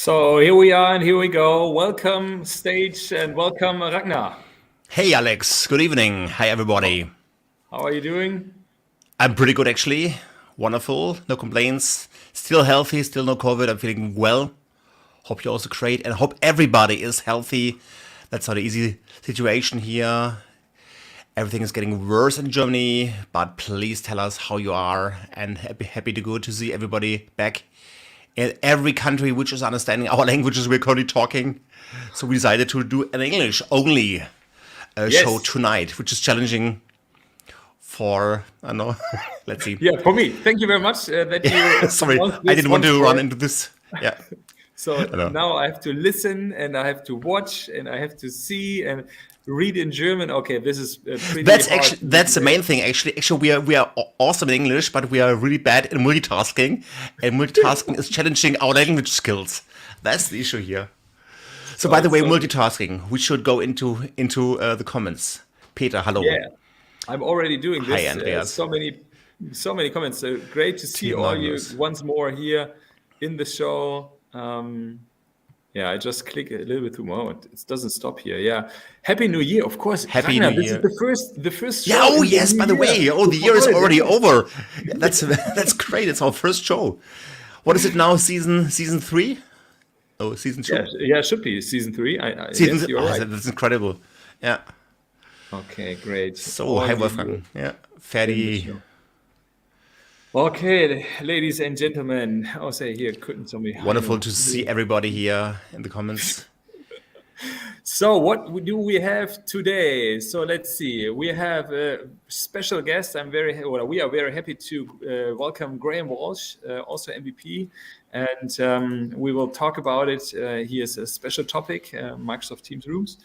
So here we are and here we go. Welcome stage and welcome Ragnar. Hey Alex, good evening. Hi everybody. How are you doing? I'm pretty good actually. Wonderful, no complaints. Still healthy, still no COVID. I'm feeling well. Hope you're also great and hope everybody is healthy. That's not an easy situation here. Everything is getting worse in Germany, but please tell us how you are and happy to good to see everybody back in every country which is understanding our languages we're currently talking. So we decided to do an English only show tonight, which is challenging for, I don't know, let's see. Yeah, for me. Thank you very much that you... Sorry, I didn't want to run into this. Yeah. So now I have to listen and I have to watch and I have to see and read in German. Okay, this is pretty hard. That's the main thing. Actually, we are awesome in English, but we are really bad in multitasking, and multitasking is challenging our language skills. That's the issue here. So, by the way, multitasking. We should go into the comments. Peter, hello. Yeah, I'm already doing this. Hi, Andreas. So many comments. So great to see all you once more here in the show. Yeah, I just click a little bit too much. It doesn't stop here. Yeah, Happy New Year, of course. Happy New Year. This is the first show. Yeah. Oh yes. By the way, the year is already over. Yeah, that's great. It's our first show. What is it now? Season 3? Oh, season 2. Yeah, it should be season 3. Season you're right. That's incredible. Yeah. Okay, great. So, hi Wolfgang. Yeah, fertig. Okay, ladies and gentlemen, I'll say here, couldn't tell me. Wonderful to see everybody here in the comments. So what do we have today? So let's see. We have a special guest. We are very happy to welcome Graham Walsh, also MVP, and we will talk about it. He has a special topic, Microsoft Teams rooms,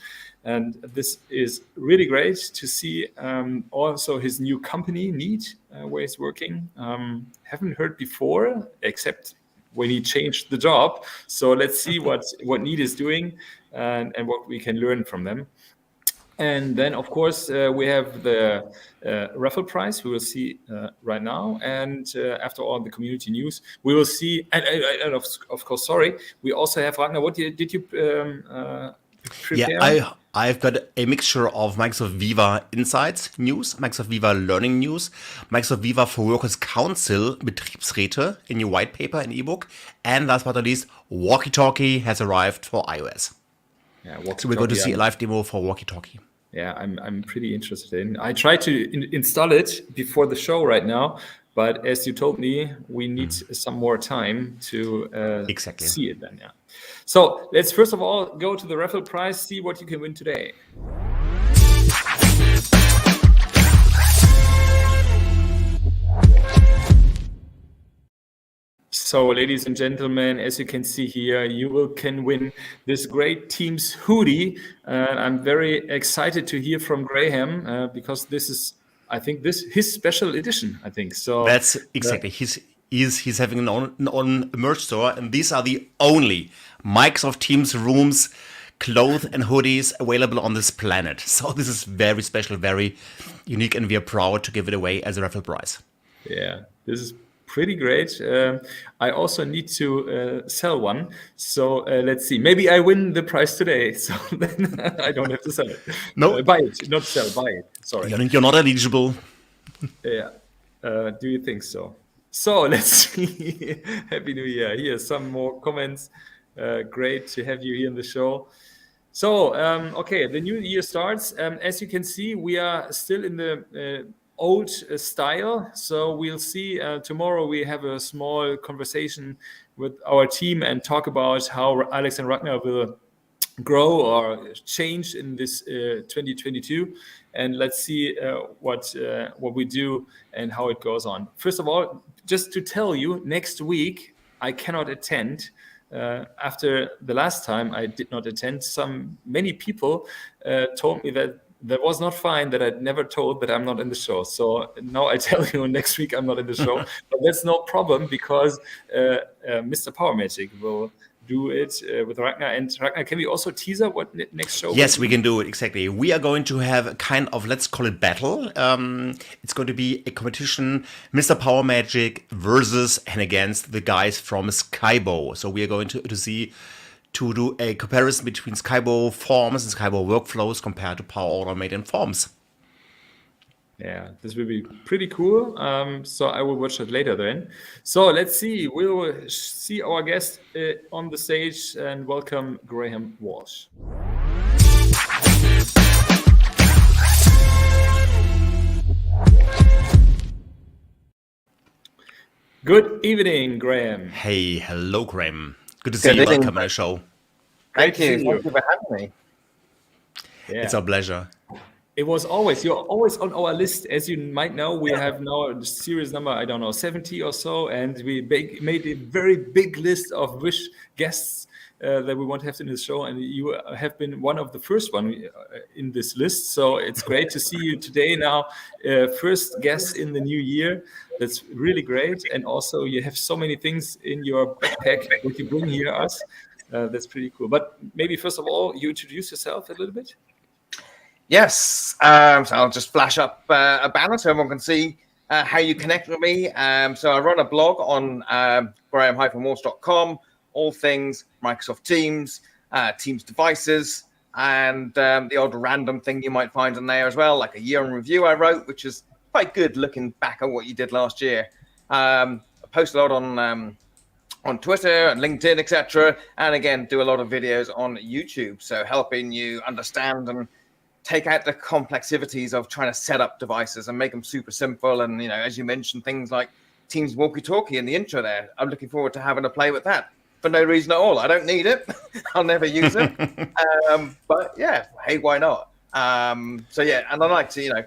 and this is really great to see. Also, his new company, Neat, where he's working. Haven't heard before, except when he changed the job. So let's see what Neat is doing. And what we can learn from them. And then, of course, we have the raffle prize we will see right now. And after all the community news, we will see, and of course, we also have, Ragnar, what did you prepare? Yeah, I've got a mixture of Microsoft Viva Insights news, Microsoft Viva Learning news, Microsoft Viva for Workers Council, Betriebsräte, a new white paper, an ebook, and last but not least, Walkie Talkie has arrived for iOS. Yeah, so we're going to see a live demo for Walkie Talkie. Yeah, I'm pretty interested in. I tried to install it before the show right now, but as you told me, we need some more time to see it then. Yeah. So let's first of all go to the raffle prize, see what you can win today. So, ladies and gentlemen, as you can see here, you can win this great Teams hoodie. I'm very excited to hear from Graham because this is, I think, his special edition. I think so. That's exactly. He's having an own merch store, and these are the only Microsoft Teams rooms, clothes, and hoodies available on this planet. So this is very special, very unique, and we are proud to give it away as a raffle prize. Yeah, this is pretty great. I also need to sell one. So let's see. Maybe I win the prize today. So then I don't have to sell it. No. Buy it, not sell, buy it. Sorry. You're not eligible. Yeah. Do you think so? So let's see. Happy New Year. Here are some more comments. Great to have you here in the show. So, okay, the new year starts. As you can see, we are still in the old style. So we'll see tomorrow we have a small conversation with our team and talk about how Alex and Ragnar will grow or change in this 2022. And let's see what we do and how it goes on. First of all, just to tell you, next week I cannot attend. After the last time I did not attend, many people told me that was not fine, that I'd never told that I'm not in the show. So now I tell you next week I'm not in the show, but that's no problem because Mr. Power Magic will do it with Ragnar. And Ragnar, can we also teaser what next show? Yes, we can do it, exactly. We are going to have a kind of, let's call it battle. It's going to be a competition, Mr. Power Magic versus and against the guys from Skybo. So we are going to do a comparison between Skybo forms and Skybo workflows compared to Power Automate and forms. Yeah, this will be pretty cool. So I will watch that later then. So let's see. We will see our guest on the stage and welcome Graham Walsh. Good evening, Graham. Hey, hello, Graham. Good to see you. Welcome to the show. Thank you. Thank you for having me. Yeah. It's our pleasure. You're always on our list. As you might know, we have now a series number, 70 or so, and we made a very big list of wish guests that we want to have in the show, and you have been one of the first one in this list. So it's great to see you today now, first guest in the new year. That's really great, and also you have so many things in your backpack that you bring here us. That's pretty cool. But maybe first of all, you introduce yourself a little bit. Yes, so I'll just flash up a banner so everyone can see how you connect with me. So I run a blog on graham-walsh.com, all things Microsoft Teams, Teams devices, and the odd random thing you might find in there as well, like a year in review I wrote, which is quite good looking back at what you did last year. I post a lot on Twitter and LinkedIn, etc., and again do a lot of videos on YouTube, so helping you understand and take out the complexities of trying to set up devices and make them super simple. And, as you mentioned, things like Teams Walkie Talkie in the intro there. I'm looking forward to having a play with that for no reason at all. I don't need it. I'll never use it. But yeah, hey, why not? So yeah, and I like to,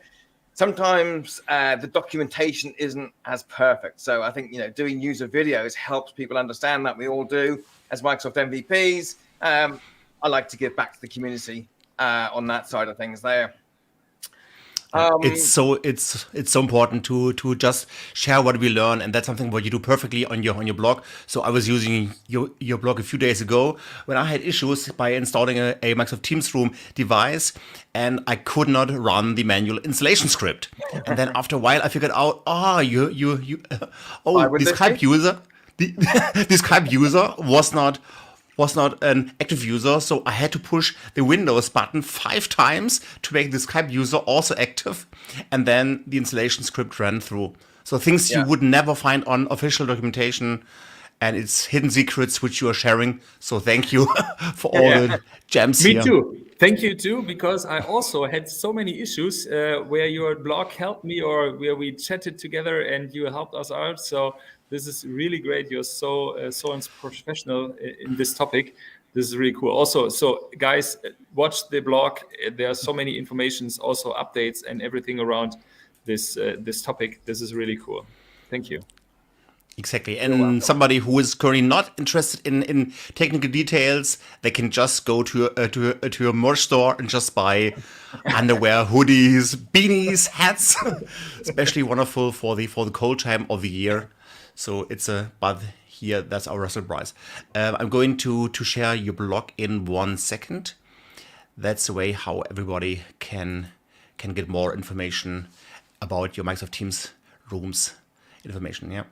sometimes the documentation isn't as perfect. So I think, doing user videos helps people understand that. We all do as Microsoft MVPs. I like to give back to the community on that side of things there. It's so important to just share what we learn, and that's something what you do perfectly on your blog. So I was using your blog a few days ago when I had issues by installing a Microsoft Teams Room device, and I could not run the manual installation script. And then after a while, I figured out, this Skype user, this Skype user was not an active user, so I had to push the Windows button 5 times to make the Skype user also active, and then the installation script ran through. So things you would never find on official documentation, and it's hidden secrets which you are sharing. So thank you for all the gems here. Me too. Thank you too, because I also had so many issues where your blog helped me or where we chatted together and you helped us out. So this is really great. You're so professional in this topic. This is really cool. Also, so guys, watch the blog. There are so many informations, also updates and everything around this topic. This is really cool. Thank you. Exactly. And somebody who is currently not interested in technical details, they can just go to your merch store and just buy underwear, hoodies, beanies, hats. Especially wonderful for the cold time of the year. So but here that's our surprise. I'm going to share your blog in 1 second. That's the way how everybody can get more information about your Microsoft Teams rooms information. Yeah.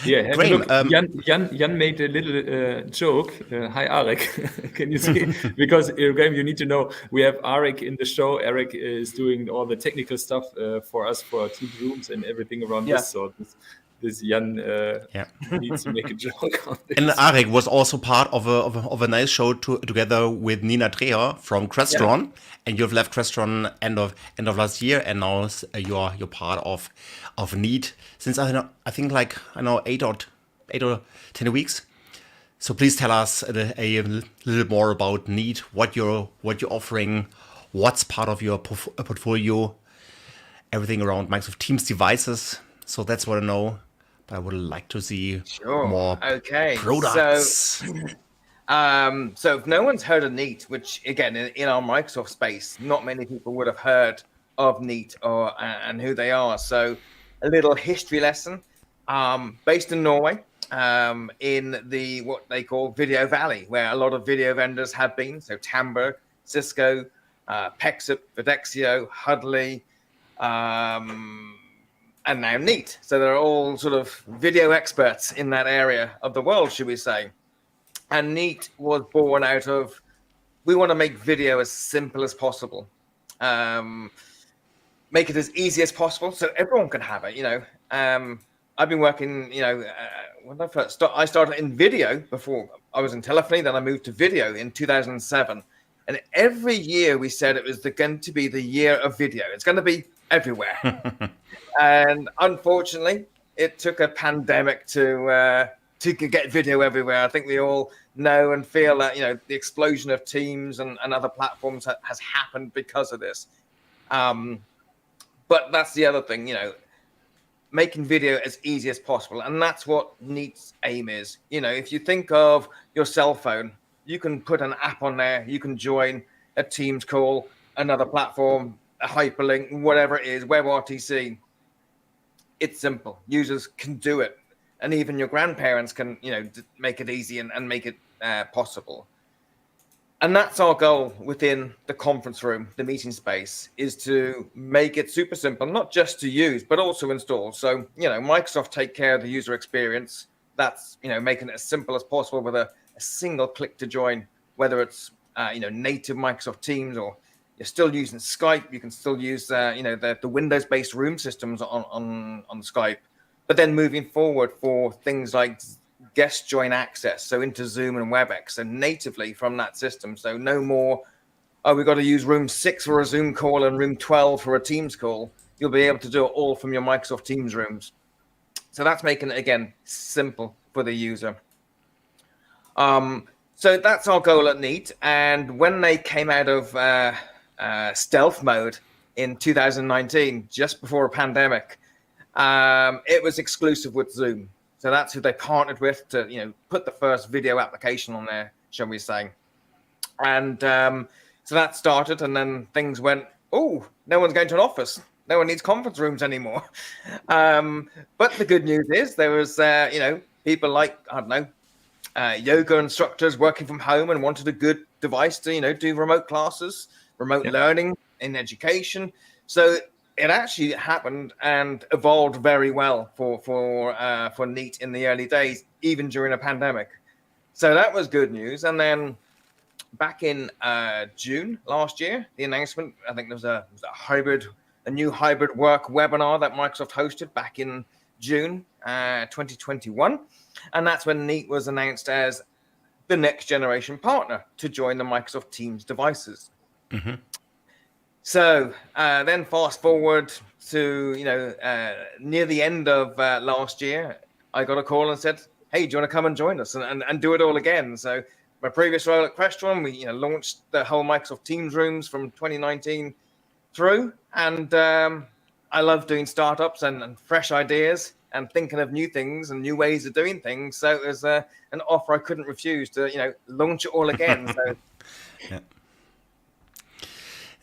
Yeah, Graham, look, Jan made a little joke. Hi, Arik. Can you see? Because, Graham, you need to know, we have Arik in the show. Eric is doing all the technical stuff for us, for our team rooms and everything around this. So this Jan needs to make a joke on this. And Arik was also part of a nice show together with Nina Dreher from Crestron. And you've left Crestron end of last year, and now you're part of Neat since I think 8 or 10 weeks. So please tell us a little more about Neat, what you're offering, what's part of your portfolio, everything around Microsoft Teams devices. So that's what I know, but I would like to see more products. So if no one's heard of Neat, which again in our Microsoft space, not many people would have heard of Neat and who they are. So a little history lesson. Based in Norway, in the what they call Video Valley, where a lot of video vendors have been. So Tandberg, Cisco, Pexip, Videxio, Hudley, and now Neat. So they're all sort of video experts in that area of the world, should we say. And Neat was born out of, we want to make video as simple as possible. Make it as easy as possible so everyone can have it, I've been working, when I first I started in video before I was in telephony, then I moved to video in 2007. And every year we said it was going to be the year of video. It's going to be everywhere. And unfortunately, it took a pandemic to get video everywhere. I think we all know and feel that, the explosion of Teams and other platforms has happened because of this. But that's the other thing, making video as easy as possible. And that's what Neat's aim is. If you think of your cell phone, you can put an app on there. You can join a Teams call, another platform, a hyperlink, whatever it is, WebRTC. It's simple. Users can do it. And even your grandparents can, make it easy and make it possible. And that's our goal within the conference room, the meeting space, is to make it super simple, not just to use, but also install. So, Microsoft take care of the user experience. That's, making it as simple as possible with a single click to join, whether it's, native Microsoft Teams or you're still using Skype. You can still use, the Windows-based room systems on Skype. But then moving forward for things like guest join access, so into Zoom and WebEx, and natively from that system. So no more, we've got to use room 6 for a Zoom call and room 12 for a Teams call. You'll be able to do it all from your Microsoft Teams rooms. So that's making it, again, simple for the user. So that's our goal at Neat. And when they came out of stealth mode in 2019, just before a pandemic, it was exclusive with Zoom. So that's who they partnered with to, put the first video application on there, shall we say. And so that started, and then things went, no one's going to an office. No one needs conference rooms anymore. But the good news is there was, people like, yoga instructors working from home and wanted a good device to, do remote classes, remote learning in education. So it actually happened and evolved very well for Neat in the early days, even during a pandemic. So that was good news. And then back in June last year, the announcement, I think there was a new hybrid work webinar that Microsoft hosted back in June 2021. And that's when Neat was announced as the next generation partner to join the Microsoft Teams devices. Mm-hmm. So then fast forward to, near the end of last year, I got a call and said, hey, do you want to come and join us and do it all again? So my previous role at Crestron, we launched the whole Microsoft Teams rooms from 2019 through. And I love doing startups and fresh ideas. and thinking of new things and new ways of doing things. So it was an offer I couldn't refuse to, launch it all again. So Yeah.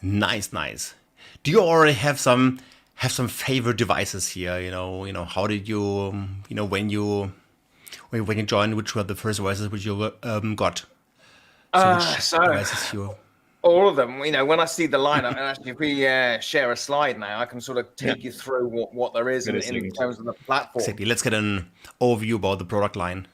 Nice. Do you already have some favorite devices here? How did you, when you joined, which were the first devices which you got? So devices you... all of them, when I see the lineup, and actually if we share a slide now, I can sort of take you through what there is in terms of the platform. Exactly. Let's get an overview about the product line.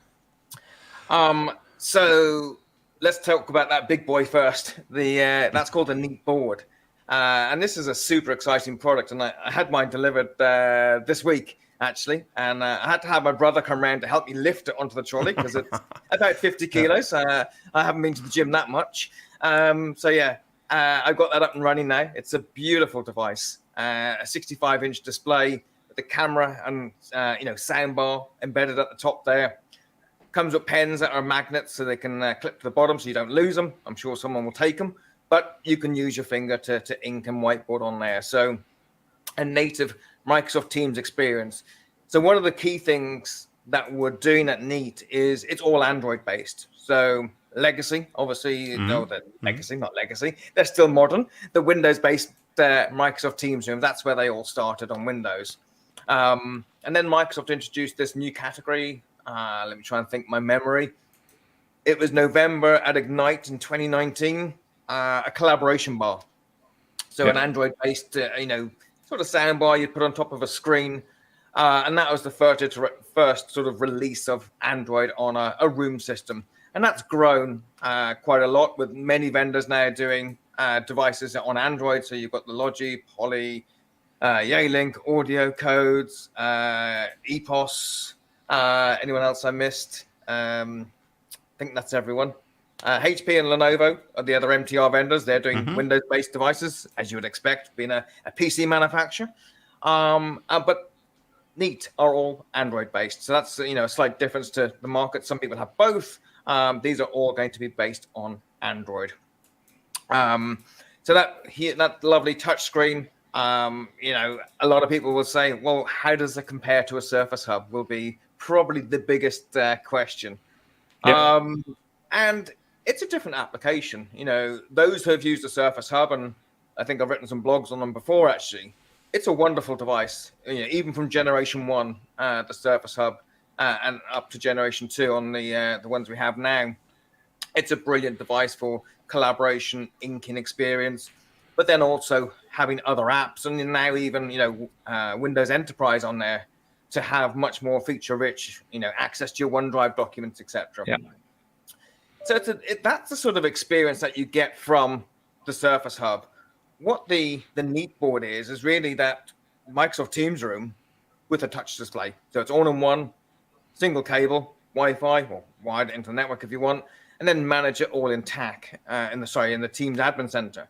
So let's talk about that big boy first. That's called a Neat board. And this is a super exciting product. And I had mine delivered this week, actually. And I had to have my brother come around to help me lift it onto the trolley because it's about 50 kilos. I haven't been to the gym that much. I've got that up and running now. It's a beautiful device, a 65-inch display with the camera and soundbar embedded at the top there. Comes with pens that are magnets so they can clip to the bottom so you don't lose them. I'm sure someone will take them, but you can use your finger to ink and whiteboard on there. So a native Microsoft Teams experience. So one of the key things that we're doing at Neat is it's all Android based. So legacy, obviously, legacy, not legacy. They're still modern. The Windows-based Microsoft Teams room, that's where they all started on Windows. And then Microsoft introduced this new category. Let me try and think my memory. It was November at Ignite in 2019, a collaboration bar. So an Android-based, sort of soundbar you put on top of a screen. And that was the first sort of release of Android on a room system. And that's grown quite a lot with many vendors now doing devices on Android. So you've got the Logi, Poly, Yealink, Audio Codes, EPOS. Anyone else I missed? I think that's everyone. HP and Lenovo are the other MTR vendors. They're doing Windows-based devices, as you would expect, being a PC manufacturer. But Neat are all Android-based. So that's a slight difference to the market. Some people have both. These are all going to be based on Android. So that lovely touch screen, a lot of people will say, well, how does it compare to a Surface Hub? Will be probably the biggest question. And it's a different application. Those who have used the Surface Hub, and I think I've written some blogs on them before, actually, it's a wonderful device. Even from generation 1, the Surface Hub, and up to generation 2 on the ones we have now. It's a brilliant device for collaboration, inking experience, but then also having other apps, and now even Windows Enterprise on there to have much more feature-rich, access to your OneDrive documents, etc. Yeah. So that's the sort of experience that you get from the Surface Hub. What the Neat board is really that Microsoft Teams room with a touch display. So it's all in one, single cable, Wi-Fi, or wired into the network if you want, and then manage it all in TAC, in the Teams admin center.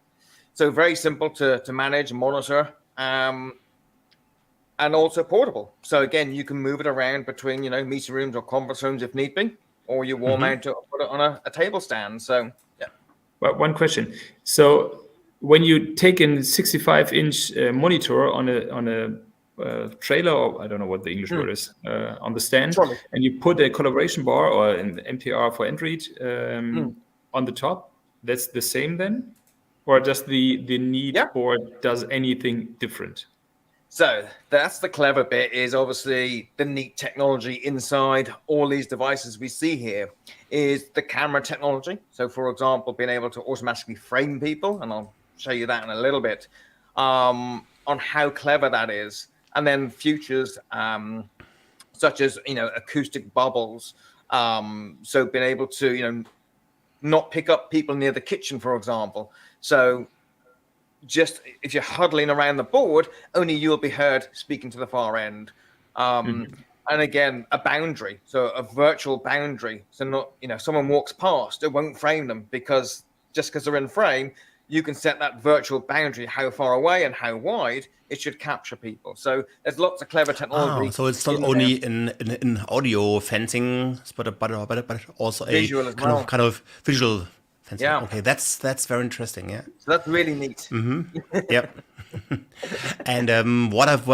So very simple to manage and monitor, and also portable. So again, you can move it around between, meeting rooms or conference rooms if need be, or you wall mount it or put it on a table stand. So, yeah. Well, one question. So when you take in 65-inch monitor on a trailer, or I don't know what the English word is, on the stand, and you put a collaboration bar or an MTR for Android on the top, that's the same then? Or does the Neat board does anything different? So that's the clever bit, is obviously the Neat technology inside all these devices we see here is the camera technology. So for example, being able to automatically frame people, and I'll show you that in a little bit, on how clever that is. And then features such as, acoustic bubbles. So being able to, not pick up people near the kitchen, for example. So just if you're huddling around the board, only you'll be heard speaking to the far end. And again, a boundary, so a virtual boundary. So not, someone walks past, it won't frame them, because just because they're in frame, you can set that virtual boundary, how far away and how wide it should capture people. So there's lots of clever technology. So it's not only in audio fencing, but also visual as well. kind of visual fencing. Yeah. Okay, that's very interesting. Yeah. So that's really neat. Yep. And what I've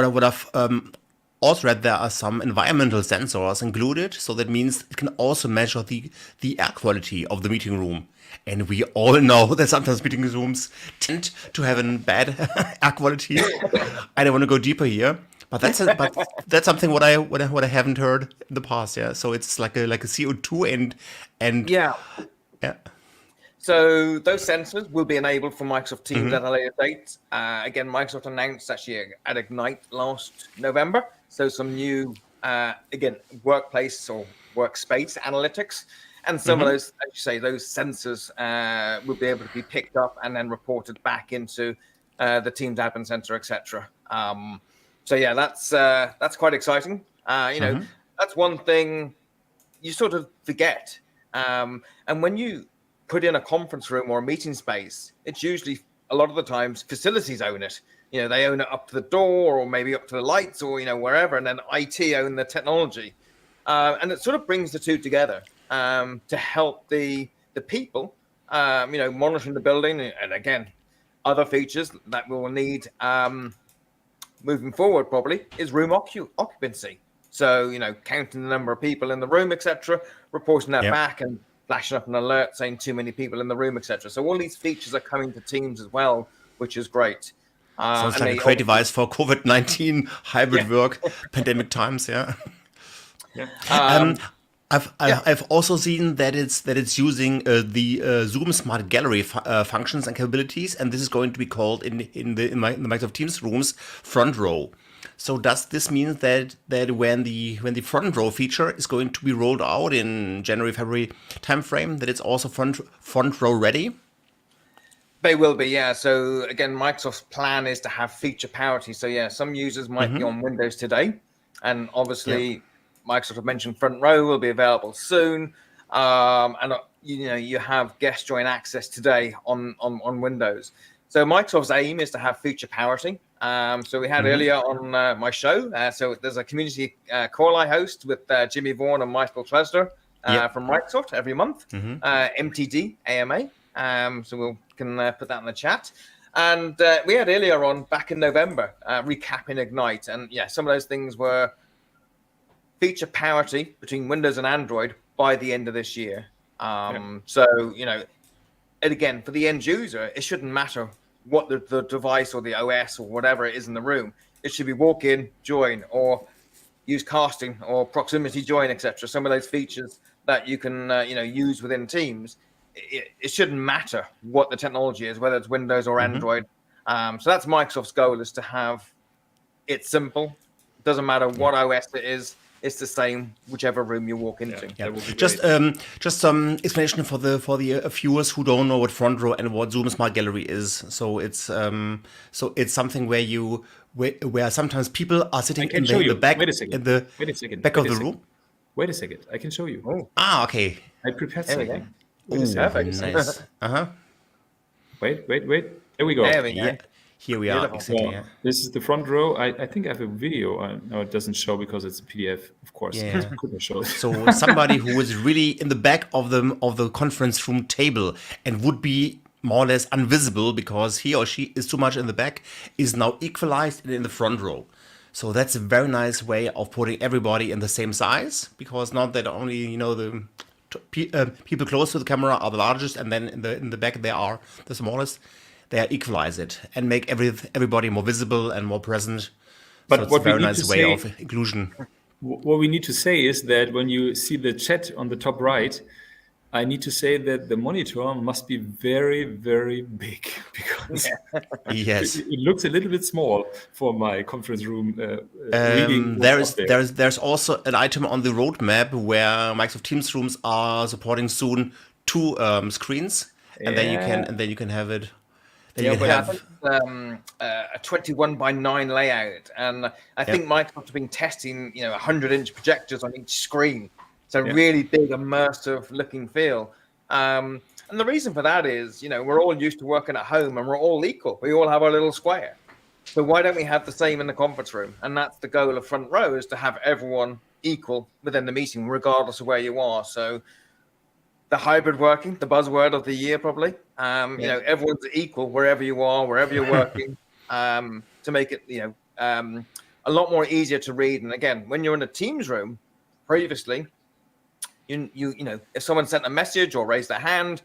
also read there are some environmental sensors included. So that means it can also measure the air quality of the meeting room. And we all know that sometimes meeting rooms tend to have a bad air quality. I don't want to go deeper here, but that's something what I haven't heard in the past. Yeah, so it's like a CO2 and Yeah. yeah. So those sensors will be enabled for Microsoft Teams at a later date. Again, Microsoft announced actually at Ignite last November. So some new, again, workplace or workspace analytics. And some of those, as you say, those sensors will be able to be picked up and then reported back into the Teams Admin Center, etc. So yeah, that's quite exciting. That's one thing you sort of forget. And when you put in a conference room or a meeting space, it's usually a lot of the times facilities own it. They own it up to the door or maybe up to the lights or, wherever. And then IT own the technology. And it sort of brings the two together to help the people, monitoring the building. And again, other features that we will need moving forward probably is room occupancy. So, counting the number of people in the room, etc., reporting that back and flashing up an alert saying too many people in the room, etc. So all these features are coming to Teams as well, which is great. Sounds like a great device for COVID-19 hybrid work, pandemic times. Yeah. I've also seen that it's using the Zoom Smart Gallery functions and capabilities, and this is going to be called in the Microsoft Teams rooms front row. So does this mean that when the front row feature is going to be rolled out in January, February timeframe, that it's also front row ready? They will be, yeah. So again, Microsoft's plan is to have feature parity. So yeah, some users might be on Windows today, and obviously Microsoft have mentioned front row will be available soon. And you have guest join access today on Windows. So Microsoft's aim is to have feature parity. So we had earlier on my show. So there's a community call I host with Jimmy Vaughan and Michael Tresler from Microsoft every month. MTDAMA. So we can put that in the chat. And we had earlier on back in November recapping Ignite. And yeah, some of those things were feature parity between Windows and Android by the end of this year. So, and again, for the end user, it shouldn't matter what the device or the OS or whatever it is in the room. It should be walk in, join, or use casting or proximity join, etc. Some of those features that you can use within Teams. It shouldn't matter what the technology is, whether it's Windows or Android. So that's Microsoft's goal, is to have it simple. It doesn't matter what OS it is. It's the same whichever room you walk into. Just some explanation for the viewers who don't know what front row and what Zoom Smart Gallery is. So it's something where sometimes people are sitting in the back back of the room. Wait a second, I can show you. Oh. Okay. I prepared something. Wait a second. Nice. Wait. There we go. There we go. Yeah. Here we are. Exactly. Yeah. This is the front row. I think I have a video. No, it doesn't show because it's a PDF, of course. Yeah. Couldn't show it. So somebody who is really in the back of the conference room table and would be more or less invisible because he or she is too much in the back is now equalized in the front row. So that's a very nice way of putting everybody in the same size, because not that only the people close to the camera are the largest, and then in the back they are the smallest. They equalize it and make everybody more visible and more present. But so it's what a very we need nice to way say, of inclusion. What we need to say is that when you see the chat on the top right, I need to say that the monitor must be very, very big, because Yes, it looks a little bit small for my conference room reading. There's also an item on the roadmap where Microsoft Teams rooms are supporting soon 2 screens, and then you can have it. I think a 21:9 layout, and I think Microsoft have been testing 100-inch projectors on each screen. So really big, immersive looking feel. And the reason for that is, we're all used to working at home and we're all equal. We all have our little square. So why don't we have the same in the conference room? And that's the goal of front row, is to have everyone equal within the meeting, regardless of where you are. So the hybrid working, the buzzword of the year, probably. Everyone's equal wherever you are, wherever you're working, to make it, a lot more easier to read. And again, when you're in a Teams room, previously, you know, if someone sent a message or raised their hand,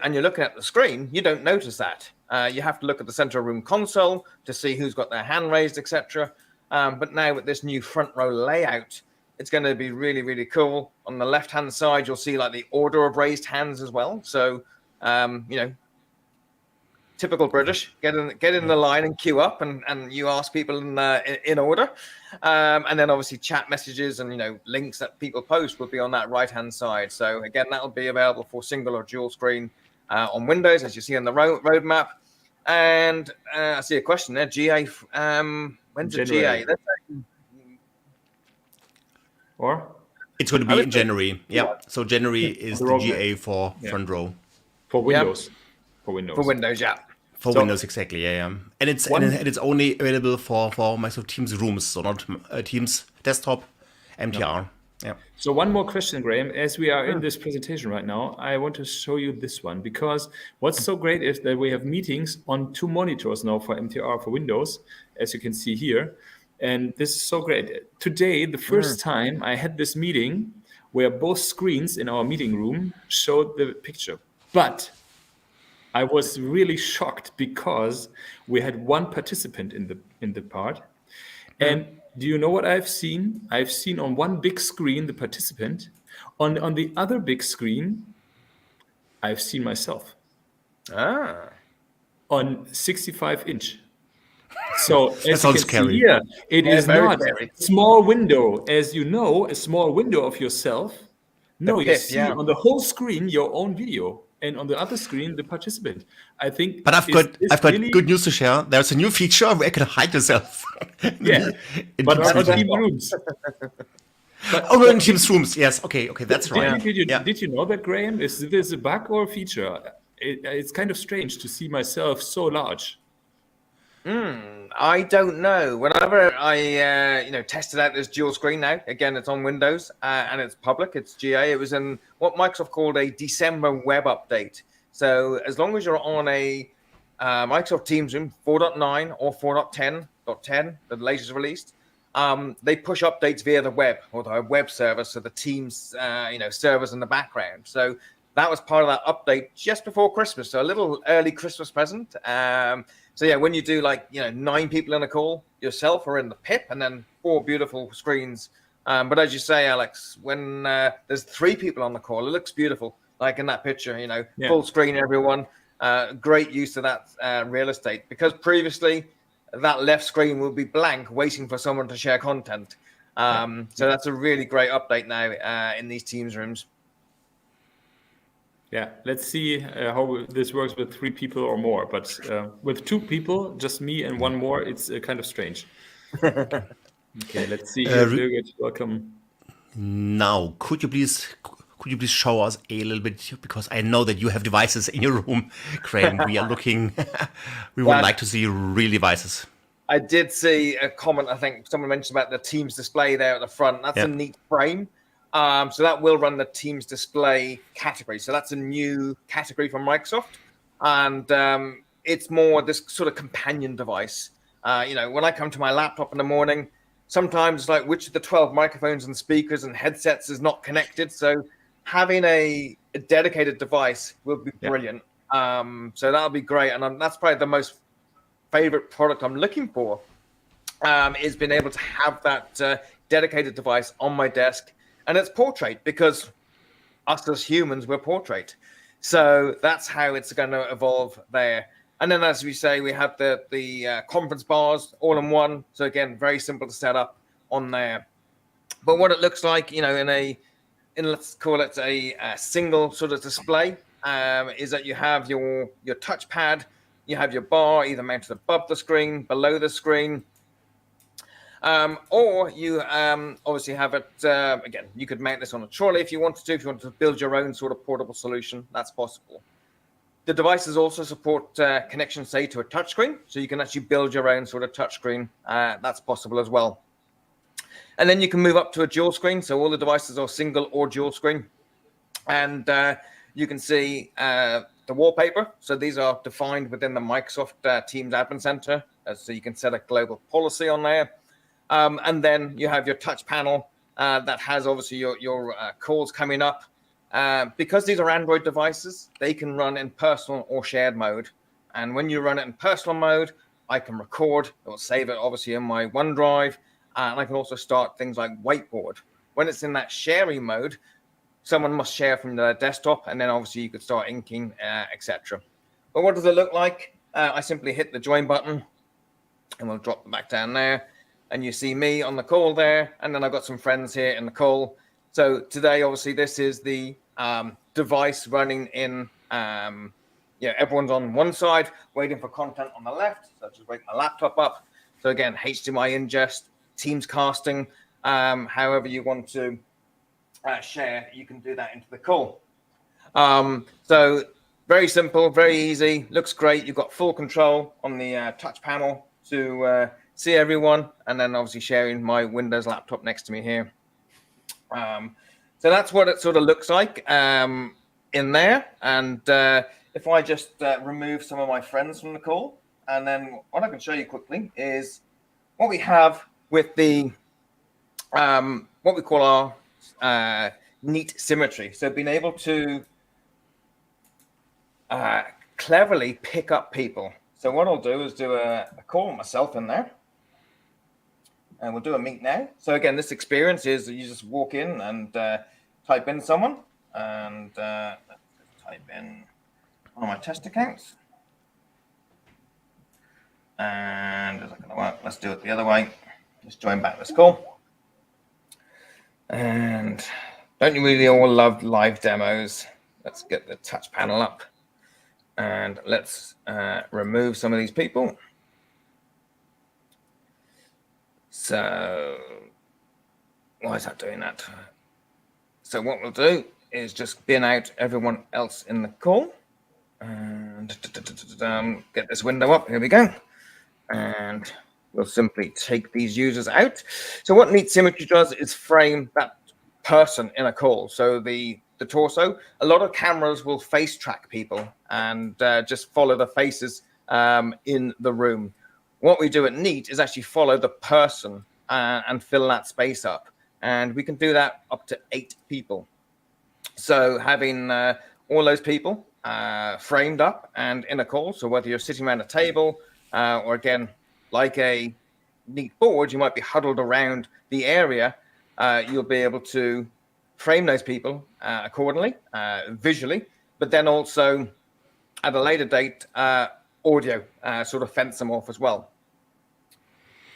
and you're looking at the screen, you don't notice that. You have to look at the central room console to see who's got their hand raised, etc. But now with this new front row layout, it's going to be really, really cool. On the left-hand side, you'll see like the order of raised hands as well. So, you know, typical British, get in the line and queue up, and you ask people in order. And then obviously chat messages and, you know, links that people post will be on that right-hand side. So again, that'll be available for single or dual screen on Windows, as you see on the roadmap. And I see a question there, GA. When's the GA? Or? It's going to be in January. Yeah. So January is the GA for front row. For Windows. For Windows, yeah. For Windows, exactly, yeah. And it's only available for Microsoft Teams rooms, so not Teams desktop, MTR. Yeah. So one more question, Graham. As we are in this presentation right now, I want to show you this one, because what's so great is that we have meetings on 2 monitors now for MTR for Windows, as you can see here. And this is so great. Today, the first time I had this meeting where both screens in our meeting room showed the picture. But I was really shocked because we had one participant in the part. And do you know what I've seen? I've seen on one big screen the participant. On the other big screen, I've seen myself. On 65-inch. So as you can see here, it is not a small window. As you know, a small window of yourself. No, you see on the whole screen your own video. And on the other screen, the participant. I think. But I've got good news to share. There's a new feature where you can hide yourself. But not in Teams rooms. No, in Teams rooms. Yes. Okay. That's right. Did you know that, Graham? Is this a bug or a feature? It's kind of strange to see myself so large. I don't know. Whenever I tested out this dual screen now, again, it's on Windows and it's public, it's GA. It was in what Microsoft called a December web update. So as long as you're on a Microsoft Teams room 4.9 or 4.10.10, the latest released, they push updates via the web or the web server, so the Teams servers in the background. So that was part of that update just before Christmas. So a little early Christmas present. So yeah, when you do 9 people in a call, yourself are in the PIP, and then 4 beautiful screens. But as you say, Alex, when there's 3 people on the call, it looks beautiful, like in that picture. Full screen, everyone. Great use of that real estate, because previously that left screen will be blank, waiting for someone to share content. So that's a really great update now in these Teams rooms. Yeah, let's see how this works with 3 people or more. But with 2 people, just me and 1 more, it's kind of strange. Okay, let's see. Birgit, welcome. Now, could you please show us a little bit, because I know that you have devices in your room, Graham. We are looking. We would like to see real devices. I did see a comment. I think someone mentioned about the Teams display there at the front. That's a neat frame. So that will run the Teams display category. So that's a new category from Microsoft. And it's more this sort of companion device. When I come to my laptop in the morning, sometimes it's like, which of the 12 microphones and speakers and headsets is not connected? So having a dedicated device will be brilliant. So that'll be great. And that's probably the most favorite product I'm looking for, is being able to have that dedicated device on my desk. And it's portrait, because us as humans, we're portrait. So that's how it's going to evolve there. And then, as we say, we have the conference bars all in one. So again, very simple to set up on there. But what it looks like, in let's call it a single sort of display, is that you have your touchpad, you have your bar either mounted above the screen, below the screen. Or you obviously have it, again, you could mount this on a trolley if you wanted to. If you wanted to build your own sort of portable solution, that's possible. The devices also support connection, say, to a touchscreen. So you can actually build your own sort of touchscreen. That's possible as well. And then you can move up to a dual screen. So all the devices are single or dual screen. And you can see the wallpaper. So these are defined within the Microsoft Teams Admin Center. So you can set a global policy on there. And then you have your touch panel that has obviously your calls coming up. Because these are Android devices, they can run in personal or shared mode. And when you run it in personal mode, I can record. It will save it obviously in my OneDrive. And I can also start things like Whiteboard. When it's in that sharing mode, someone must share from their desktop, and then obviously you could start inking, etc. But what does it look like? I simply hit the join button, and we'll drop back down there. And you see me on the call there, and then I've got some friends here in the call. So today, obviously, this is the device running in, everyone's on one side, waiting for content on the left. So I just wake my laptop up. So again, HDMI ingest, Teams casting, however you want to share, you can do that into the call. So very simple, very easy, looks great. You've got full control on the touch panel to see everyone, and then obviously sharing my Windows laptop next to me here. So that's what it sort of looks like in there. And if I just remove some of my friends from the call, and then what I can show you quickly is what we have with the what we call our neat symmetry. So being able to cleverly pick up people. So what I'll do is do a call myself in there. And we'll do a meet now. So again, this experience is you just walk in and type in someone, and let's type in one of my test accounts. And is that going to work? Let's do it the other way. Just join back this call. And don't you really all love live demos? Let's get the touch panel up, and let's remove some of these people. So why is that doing that? So what we'll do is just bin out everyone else in the call, and get this window up. Here we go. And we'll simply take these users out. So what Neat Symmetry does is frame that person in a call. So the torso, a lot of cameras will face track people and just follow the faces in the room. What we do at Neat is actually follow the person and fill that space up. And we can do that up to 8 people. So having all those people framed up and in a call, so whether you're sitting around a table or again, like a Neat board, you might be huddled around the area, you'll be able to frame those people accordingly, visually, but then also at a later date, audio sort of fence them off as well.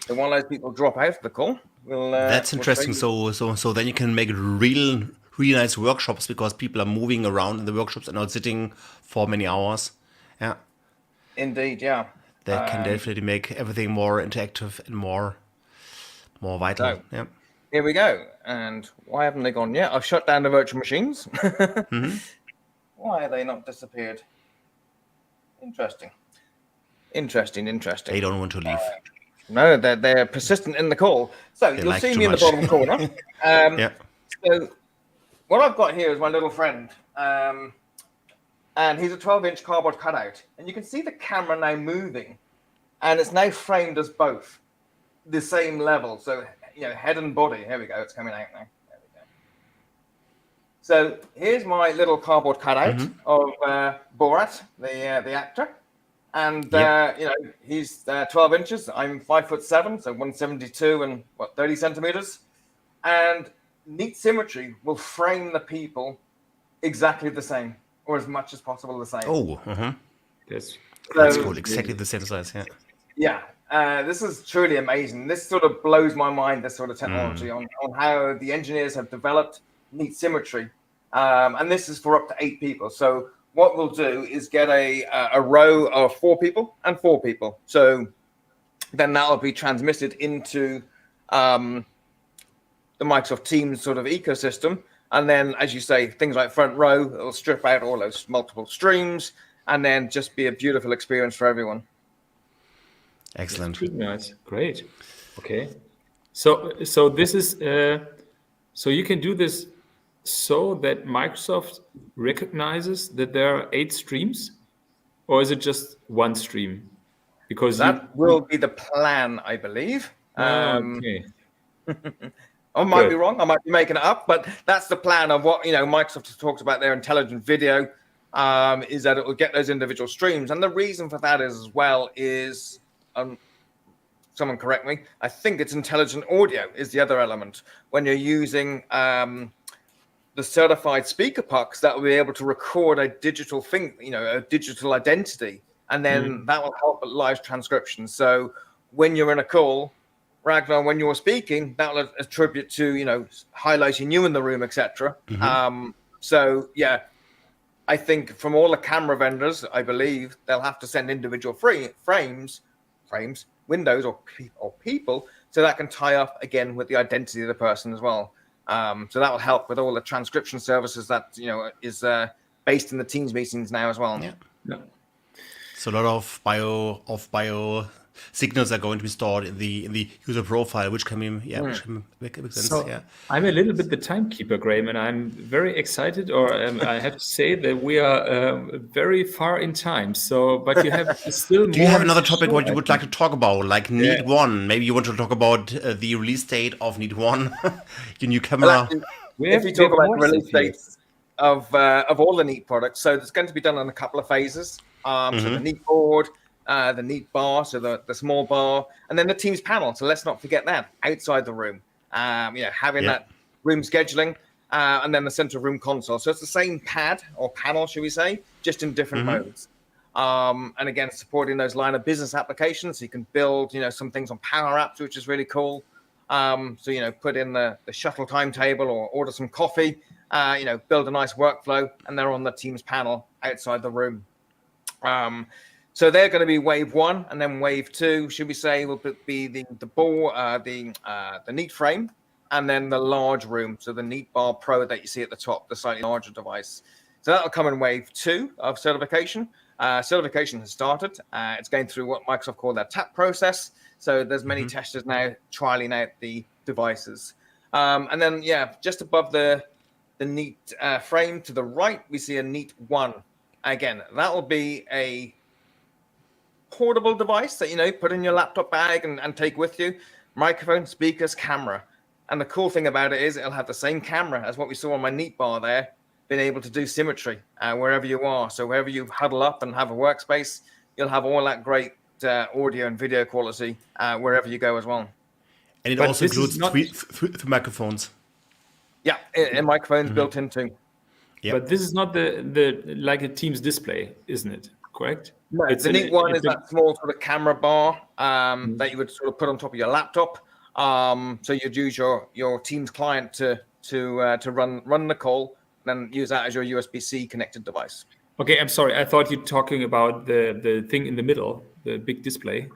So while those people drop out of the call, that's interesting. So then you can make really nice workshops because people are moving around in the workshops and not sitting for many hours. Yeah. Indeed, yeah. That can definitely make everything more interactive and more vital. So, yeah. Here we go. And why haven't they gone yet? I've shut down the virtual machines. Mm-hmm. Why have they not disappeared? Interesting. They don't want to leave. No, they're persistent in the call. So you'll see me in the bottom corner. Yeah. So what I've got here is my little friend. And he's a 12-inch cardboard cutout. And you can see the camera now moving. And it's now framed as both the same level. So, head and body. Here we go. It's coming out now. There we go. So here's my little cardboard cutout of Borat, the actor. And, he's 12 inches. I'm 5'7", so 172 and 30 centimeters. And Neat Symmetry will frame the people exactly the same, or as much as possible the same. Oh, That's cool. Exactly the same size. Yeah. Yeah. This is truly amazing. This sort of blows my mind, this sort of technology on how the engineers have developed Neat Symmetry. And this is for up to 8 people. So what we'll do is get a row of 4 people and 4 people. So then that'll be transmitted into the Microsoft Teams sort of ecosystem. And then, as you say, things like front row, it'll strip out all those multiple streams and then just be a beautiful experience for everyone. Excellent. pretty nice. Great. Okay. So this is so you can do this so that Microsoft recognizes that there are 8 streams, or is it just one stream? Because that will be the plan, I believe. Okay. I might be wrong. I might be making it up, but that's the plan of what Microsoft talks about their intelligent video. Is that it will get those individual streams, and the reason for that is as well is someone correct me. I think it's intelligent audio is the other element when you're using the certified speaker pucks that will be able to record a digital thing, a digital identity, and then that will help with live transcription. So when you're in a call, Ragnar, when you're speaking, that will attribute to highlighting you in the room, etc. So yeah, I think from all the camera vendors, I believe they'll have to send individual frames, windows or people, so that can tie up again with the identity of the person as well. So that will help with all the transcription services that is based in the Teams meetings now as well. Yeah. So a lot of bio signals are going to be stored in the user profile, which can make sense. So I'm a little bit the timekeeper, Graham, and I'm very excited, or I have to say that we are very far in time. So, but you have still. Do you have another topic what you would like to talk about, like Need 1? Maybe you want to talk about the release date of Need 1, your new camera. If you talk about the release dates of all the Neat products, so it's going to be done in a couple of phases. So the Neat board, the Neat bar, so the small bar, and then the Teams panel. So let's not forget that outside the room, having that room scheduling, and then the central room console. So it's the same pad or panel, should we say, just in different modes. And again, supporting those line of business applications. So you can build, some things on Power Apps, which is really cool. So, put in the shuttle timetable or order some coffee, build a nice workflow, and they're on the Teams panel outside the room. So they're going to be wave 1, and then wave 2, should we say, will be the board, the Neat frame, and then the large room. So the Neat Bar Pro that you see at the top, the slightly larger device. So that'll come in wave 2 of certification. Certification has started. It's going through what Microsoft call their TAP process. So there's many testers now trialing out the devices. And then, just above the Neat frame to the right, we see a Neat 1. Again, that will be a portable device that, put in your laptop bag and take with you. Microphone, speakers, camera. And the cool thing about it is it'll have the same camera as what we saw on my Neat bar there, being able to do symmetry wherever you are. So wherever you huddle up and have a workspace, you'll have all that great audio and video quality wherever you go as well. And it also includes three microphones. Yeah, and microphones built into. Yep. But this is not the like a Teams display, isn't it? Correct? No, the Neat one is that small sort of camera bar that you would sort of put on top of your laptop. So you'd use your Teams client to run the call, then use that as your USB-C connected device. Okay, I'm sorry. I thought you were talking about the thing in the middle, the big display.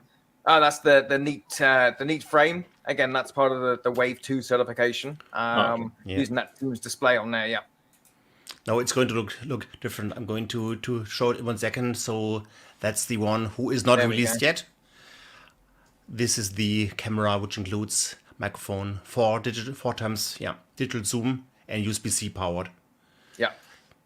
Oh, that's the Neat frame. Again, that's part of the Wave 2 certification. Using that Teams display on there, yeah. Now it's going to look different. I'm going to show it in 1 second. So that's the one who is not released yet. This is the camera, which includes microphone, 4 times digital zoom, and USB-C powered. Yeah.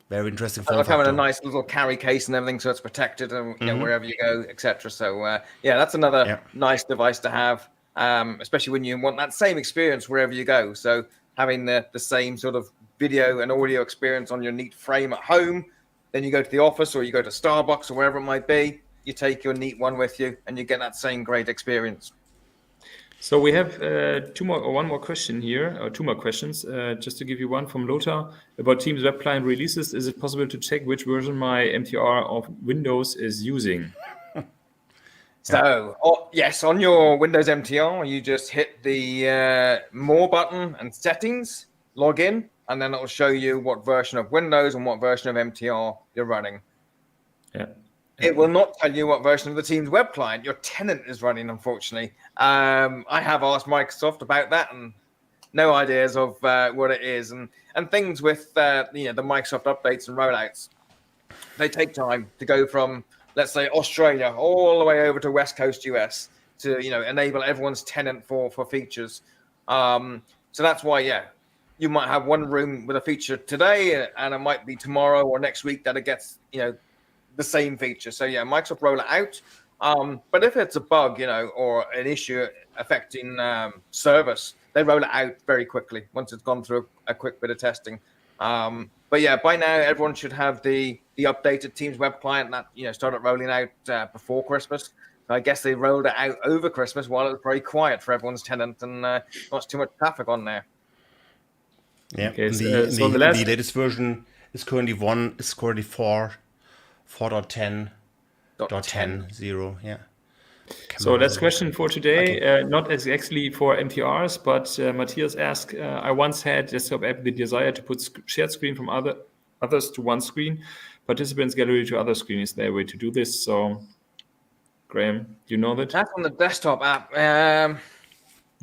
Very interesting. It'll come in a nice little carry case and everything, so it's protected and wherever you go, etc. So that's another nice device to have, especially when you want that same experience wherever you go. So having the same sort of video and audio experience on your Neat frame at home, then you go to the office or you go to Starbucks or wherever it might be, you take your Neat one with you and you get that same great experience. So we have one more question here, or 2 more questions. Just to give you one from Lothar about Teams web client releases. Is it possible to check which version my MTR of Windows is using? So, yes, on your Windows MTR, you just hit the More button and Settings, log in, and then it will show you what version of Windows and what version of MTR you're running. Yeah. It will not tell you what version of the Teams web client your tenant is running, unfortunately. I have asked Microsoft about that and no ideas of what it is. And things with the Microsoft updates and rollouts, they take time to go from, let's say, Australia all the way over to West Coast US to enable everyone's tenant for features. So that's why, you might have one room with a feature today and it might be tomorrow or next week that it gets, the same feature. So Microsoft roll it out. But if it's a bug, or an issue affecting service, they roll it out very quickly once it's gone through a quick bit of testing. But yeah, by now everyone should have the updated Teams web client that started rolling out before Christmas. So I guess they rolled it out over Christmas while it was very quiet for everyone's tenant and not too much traffic on there. Yeah, Okay, the latest version is currently 4.10.10.0. Yeah. So that's question for today. Not exactly for MTRs, but Matthias asked, I once had desktop app the desire to put shared screen from others to one screen, participants gallery to other screen. Is there a way to do this? So, Graham, you know that? That's on the desktop app.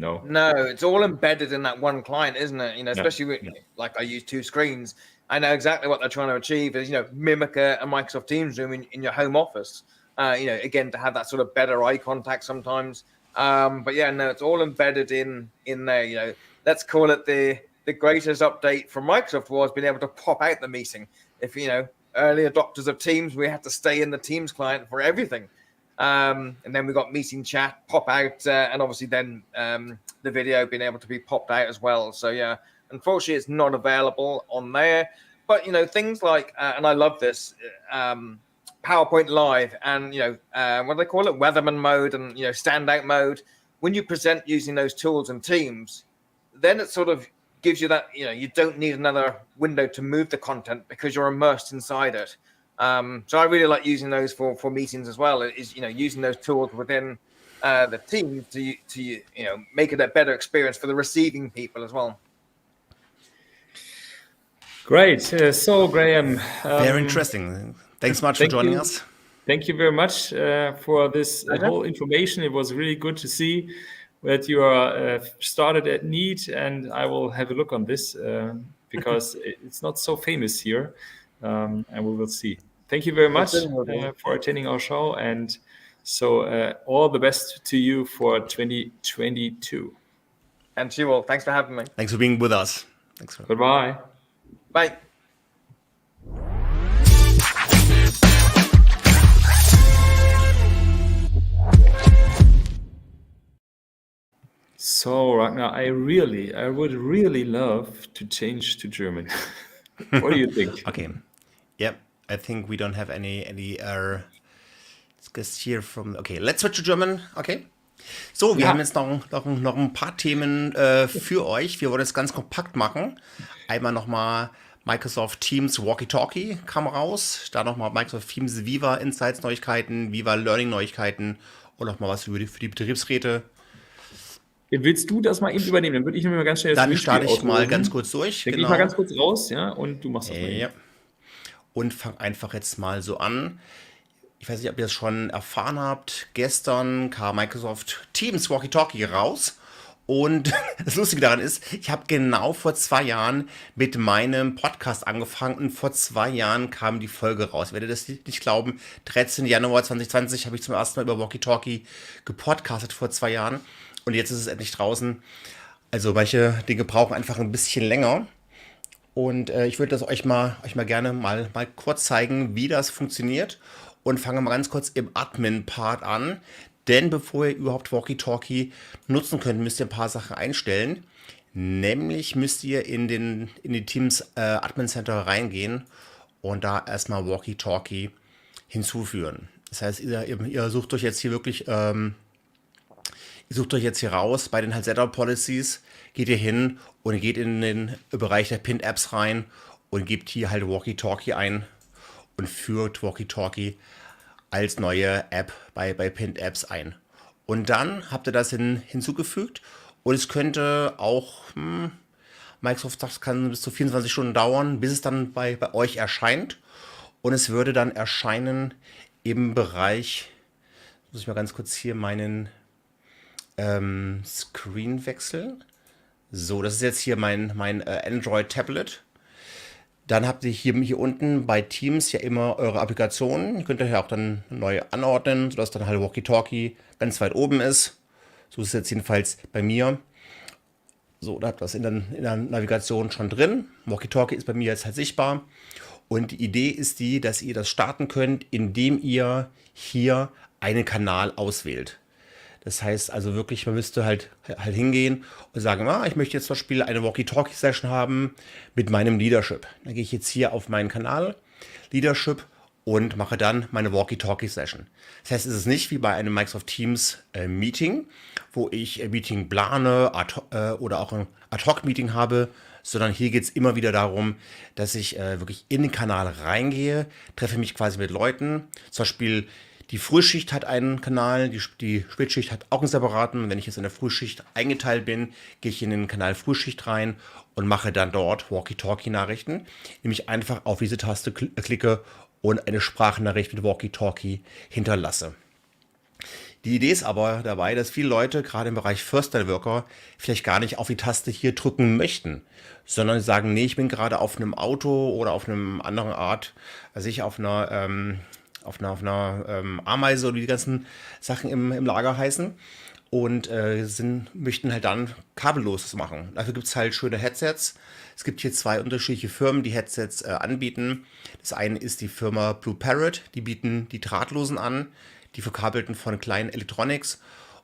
No, it's all embedded in that one client, isn't it? Especially with, like I use two screens. I know exactly what they're trying to achieve is, mimic a Microsoft Teams room in your home office. Again, to have that sort of better eye contact sometimes. But yeah, no, it's all embedded in there. Let's call it the greatest update from Microsoft was being able to pop out the meeting. If early adopters of Teams, we had to stay in the Teams client for everything. And then we got meeting chat, pop out, and obviously then the video being able to be popped out as well. So yeah, unfortunately, it's not available on there. But things like, and I love this, PowerPoint Live, and what do they call it, Weatherman mode, and standout mode. When you present using those tools and Teams, then it sort of gives you that you don't need another window to move the content because you're immersed inside it. So I really like using those for meetings as well. Is using those tools within the team to make it a better experience for the receiving people as well. Great. So Graham, very interesting. Thanks much for joining us. Thank you very much for this whole information. It was really good to see that you are started at NEAT, and I will have a look on this because it's not so famous here, and we will see. Thank you very much for attending our show, and so all the best to you for 2022. And to you all. Thanks for having me. Thanks for being with us. Goodbye. Bye. So Ragnar, I would really love to change to German. What do you think? Okay. Yep. I think we don't have any guests here from. Okay, let's switch to German. Okay. So, wir haben jetzt noch ein paar Themen für euch. Wir wollen es ganz kompakt machen. Einmal nochmal Microsoft Teams Walkie Talkie kam raus. Da nochmal Microsoft Teams Viva Insights Neuigkeiten, Viva Learning Neuigkeiten und nochmal was für die Betriebsräte. Willst du das mal eben übernehmen? Dann würde ich nämlich mal ganz schnell Dann starte ich mal ganz kurz durch. Dann gehe ich mal ganz kurz raus, ja, und du machst das mal eben. Ja. Und fang einfach jetzt mal so an. Ich weiß nicht, ob ihr das schon erfahren habt. Gestern kam Microsoft Teams Walkie Talkie raus. Und das Lustige daran ist, ich habe genau vor 2 Jahren mit meinem Podcast angefangen und vor 2 Jahren kam die Folge raus. Werdet ihr das nicht glauben? 13. Januar 2020 habe ich zum ersten Mal über Walkie Talkie gepodcastet vor 2 Jahren. Und jetzt ist es endlich draußen. Also manche Dinge brauchen einfach ein bisschen länger. Und ich würde das euch mal gerne mal kurz zeigen, wie das funktioniert. Und fange mal ganz kurz im Admin-Part an. Denn bevor ihr überhaupt Walkie Talkie nutzen könnt, müsst ihr ein paar Sachen einstellen. Nämlich müsst ihr in die Teams Admin Center reingehen und da erstmal Walkie Talkie hinzufügen. Das heißt, ihr sucht euch jetzt hier wirklich, raus bei den halt Setup Policies, geht ihr hin und ihr geht in den Bereich der Pinned Apps rein und gebt hier halt Walkie Talkie ein und führt Walkie Talkie als neue App bei Pinned Apps ein. Und dann habt ihr das hinzugefügt und es könnte auch, Microsoft sagt, es kann bis zu 24 Stunden dauern, bis es dann bei euch erscheint. Und es würde dann erscheinen im Bereich, muss ich mal ganz kurz hier meinen Screen wechseln. So, das ist jetzt hier mein Android-Tablet. Dann habt ihr hier unten bei Teams ja immer eure Applikationen. Ihr könnt ja auch dann neu anordnen, sodass dann halt Walkie Talkie ganz weit oben ist. So ist es jetzt jedenfalls bei mir. So, da habt ihr das in der Navigation schon drin. Walkie Talkie ist bei mir jetzt halt sichtbar. Und die Idee ist dass ihr das starten könnt, indem ihr hier einen Kanal auswählt. Das heißt also wirklich, man müsste halt hingehen und sagen, ich möchte jetzt zum Beispiel eine Walkie-Talkie-Session haben mit meinem Leadership. Dann gehe ich jetzt hier auf meinen Kanal, Leadership, und mache dann meine Walkie-Talkie-Session. Das heißt, es ist nicht wie bei einem Microsoft Teams Meeting, wo ich ein Meeting plane oder auch ein Ad-Hoc-Meeting habe, sondern hier geht es immer wieder darum, dass ich wirklich in den Kanal reingehe, treffe mich quasi mit Leuten. Zum Beispiel die Frühschicht hat einen Kanal, die Spätschicht hat auch einen separaten. Wenn ich jetzt in der Frühschicht eingeteilt bin, gehe ich in den Kanal Frühschicht rein und mache dann dort Walkie-Talkie-Nachrichten, indem ich einfach auf diese Taste klicke und eine Sprachnachricht mit Walkie-Talkie hinterlasse. Die Idee ist aber dabei, dass viele Leute, gerade im Bereich First-Time-Worker, vielleicht gar nicht auf die Taste hier drücken möchten, sondern sagen, nee, ich bin gerade auf einem Auto oder auf einem anderen Art, also ich auf einer Ameise oder wie die ganzen Sachen im Lager heißen und möchten halt dann kabellos machen. Dafür gibt es halt schöne Headsets. Es gibt hier 2 unterschiedliche Firmen, die Headsets anbieten. Das eine ist die Firma blueparrot, die bieten die drahtlosen an, die verkabelten von Klein Electronics.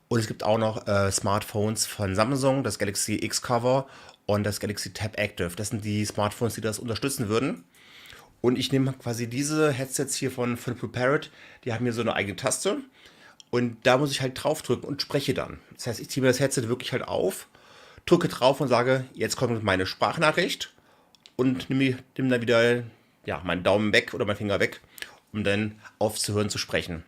Und es gibt auch noch Smartphones von Samsung, das Galaxy X Cover und das Galaxy Tab Active. Das sind die Smartphones, die das unterstützen würden. Und ich nehme quasi diese Headsets hier von blueparrot, die haben hier so eine eigene Taste. Und da muss ich halt draufdrücken und spreche dann. Das heißt, ich ziehe mir das Headset wirklich halt auf, drücke drauf und sage, jetzt kommt meine Sprachnachricht und nehme dann wieder meinen Daumen weg oder meinen Finger weg, um dann aufzuhören zu sprechen.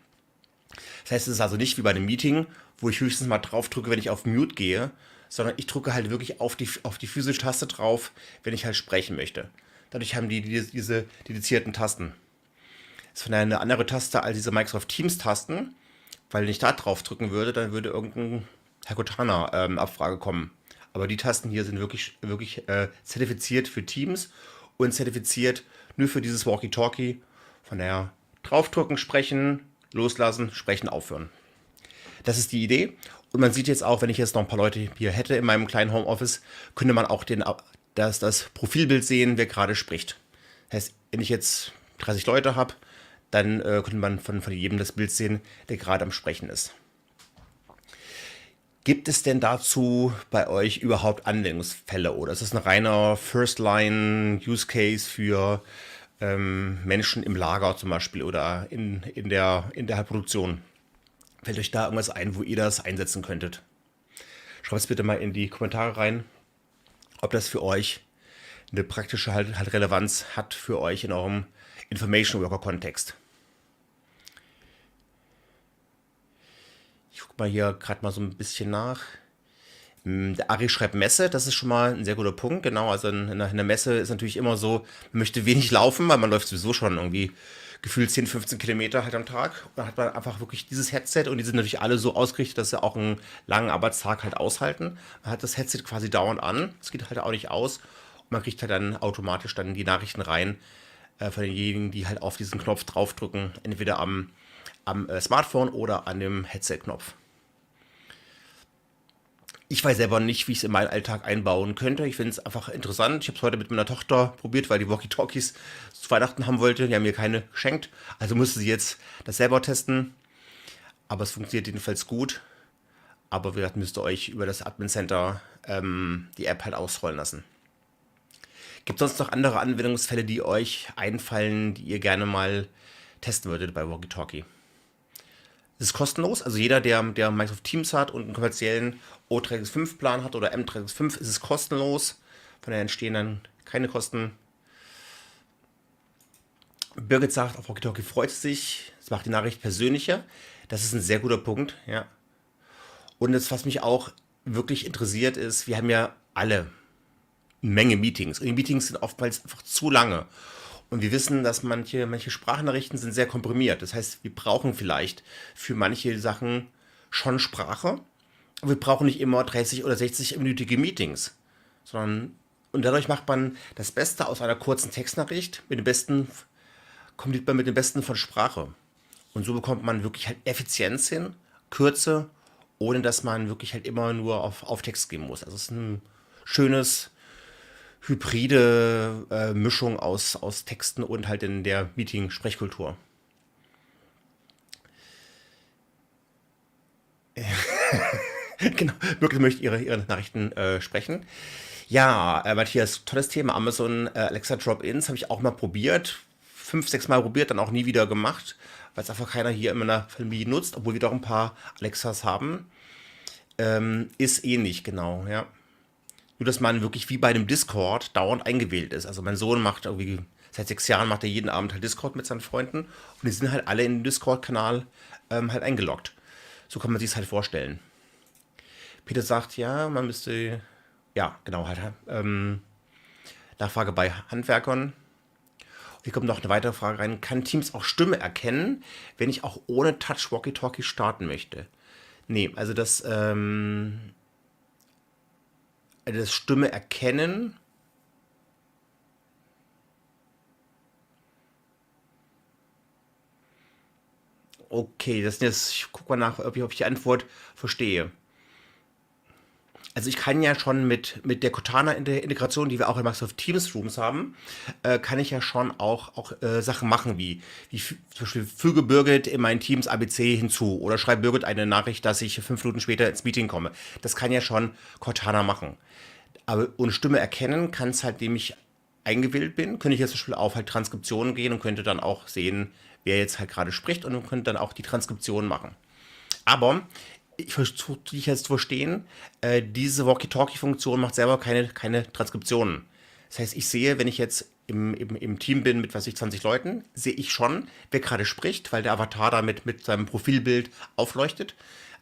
Das heißt, es ist also nicht wie bei einem Meeting, wo ich höchstens mal drauf drücke, wenn ich auf Mute gehe, sondern ich drücke halt wirklich auf die physische Taste drauf, wenn ich halt sprechen möchte. Dadurch haben die diese dedizierten Tasten. Das ist von daher eine andere Taste als diese Microsoft Teams Tasten, weil wenn ich da drauf drücken würde, dann würde irgendein Herr-Cortana-Abfrage kommen. Aber die Tasten hier sind wirklich zertifiziert für Teams und zertifiziert nur für dieses Walkie-Talkie. Von daher draufdrücken, sprechen, loslassen, sprechen, aufhören. Das ist die Idee. Und man sieht jetzt auch, wenn ich jetzt noch ein paar Leute hier hätte in meinem kleinen Homeoffice, könnte man auch das Profilbild sehen, wer gerade spricht. Das heißt, wenn ich jetzt 30 Leute habe, dann könnte man von jedem das Bild sehen, der gerade am Sprechen ist. Gibt es denn dazu bei euch überhaupt Anwendungsfälle oder ist das ein reiner First-Line-Use-Case für Menschen im Lager zum Beispiel oder in der Produktion? Fällt euch da irgendwas ein, wo ihr das einsetzen könntet? Schreibt es bitte mal in die Kommentare rein, ob das für euch eine praktische halt Relevanz hat für euch in eurem Information Worker Kontext. Ich gucke mal hier gerade mal so ein bisschen nach. Der Ari schreibt Messe, das ist schon mal ein sehr guter Punkt. Genau, also in der Messe ist natürlich immer so, man möchte wenig laufen, weil man läuft sowieso schon irgendwie gefühlt 10, 15 Kilometer halt am Tag. Und dann hat man einfach wirklich dieses Headset und die sind natürlich alle so ausgerichtet, dass sie auch einen langen Arbeitstag halt aushalten. Man hat das Headset quasi dauernd an, es geht halt auch nicht aus und man kriegt halt dann automatisch dann die Nachrichten rein von denjenigen, die halt auf diesen Knopf draufdrücken, entweder am Smartphone oder an dem Headset-Knopf. Ich weiß selber nicht, wie ich es in meinen Alltag einbauen könnte. Ich finde es einfach interessant. Ich habe es heute mit meiner Tochter probiert, weil die Walkie-Talkies zu Weihnachten haben wollte. Die haben mir keine geschenkt. Also musste sie jetzt das selber testen. Aber es funktioniert jedenfalls gut. Aber wie gesagt, müsst ihr euch über das Admin Center die App halt ausrollen lassen. Gibt es sonst noch andere Anwendungsfälle, die euch einfallen, die ihr gerne mal testen würdet bei Walkie Talkie? Es ist kostenlos, also jeder, der Microsoft Teams hat und einen kommerziellen O365-Plan hat oder M365, ist es kostenlos. Von daher entstehen dann keine Kosten. Birgit sagt, auf Walkie Talkie freut es sich. Es macht die Nachricht persönlicher. Das ist ein sehr guter Punkt, ja. Und das, was mich auch wirklich interessiert, ist, wir haben ja alle eine Menge Meetings. Und die Meetings sind oftmals einfach zu lange. Und wir wissen, dass manche Sprachnachrichten sind sehr komprimiert. Das heißt, wir brauchen vielleicht für manche Sachen schon Sprache. Und wir brauchen nicht immer 30 oder 60-minütige Meetings. Und dadurch macht man das Beste aus einer kurzen Textnachricht kommt man mit dem Besten von Sprache. Und so bekommt man wirklich halt Effizienz hin, Kürze, ohne dass man wirklich halt immer nur auf Text gehen muss. Also es ist ein schönes hybride Mischung aus Texten und halt in der Meeting-Sprechkultur. Genau, wirklich möchte Ihre Nachrichten sprechen. Ja, Matthias, tolles Thema. Amazon Alexa Drop-ins habe ich auch mal probiert. 5, 6 Mal probiert, dann auch nie wieder gemacht, weil es einfach keiner hier in meiner Familie nutzt, obwohl wir doch ein paar Alexas haben. Ist ähnlich, genau, ja. Nur, dass man wirklich wie bei einem Discord dauernd eingewählt ist. Also mein Sohn macht irgendwie, seit 6 Jahren macht er jeden Abend halt Discord mit seinen Freunden und die sind halt alle in den Discord-Kanal halt eingeloggt. So kann man sich es halt vorstellen. Peter sagt, ja, man müsste, ja, genau, halt, Nachfrage bei Handwerkern. Hier kommt noch eine weitere Frage rein. Kann Teams auch Stimme erkennen, wenn ich auch ohne Touch Walkie Talkie starten möchte? Nee, also das Stimme erkennen. Okay, ich gucke mal nach, ob ich die Antwort verstehe. Also ich kann ja schon mit der Cortana-Integration, die wir auch in Microsoft Teams Rooms haben, kann ich ja schon auch Sachen machen, wie zum Beispiel füge Birgit in mein Teams ABC hinzu oder schreibe Birgit eine Nachricht, dass ich 5 Minuten später ins Meeting komme. Das kann ja schon Cortana machen. Aber ohne Stimme erkennen kann es halt, indem ich eingewählt bin, könnte ich jetzt zum Beispiel auf halt Transkriptionen gehen und könnte dann auch sehen, wer jetzt halt gerade spricht und könnte dann auch die Transkription machen. Aber ich versuche dich jetzt zu verstehen, diese Walkie-Talkie-Funktion macht selber keine Transkriptionen. Das heißt, ich sehe, wenn ich jetzt im Team bin mit, 20 Leuten, sehe ich schon, wer gerade spricht, weil der Avatar da mit seinem Profilbild aufleuchtet.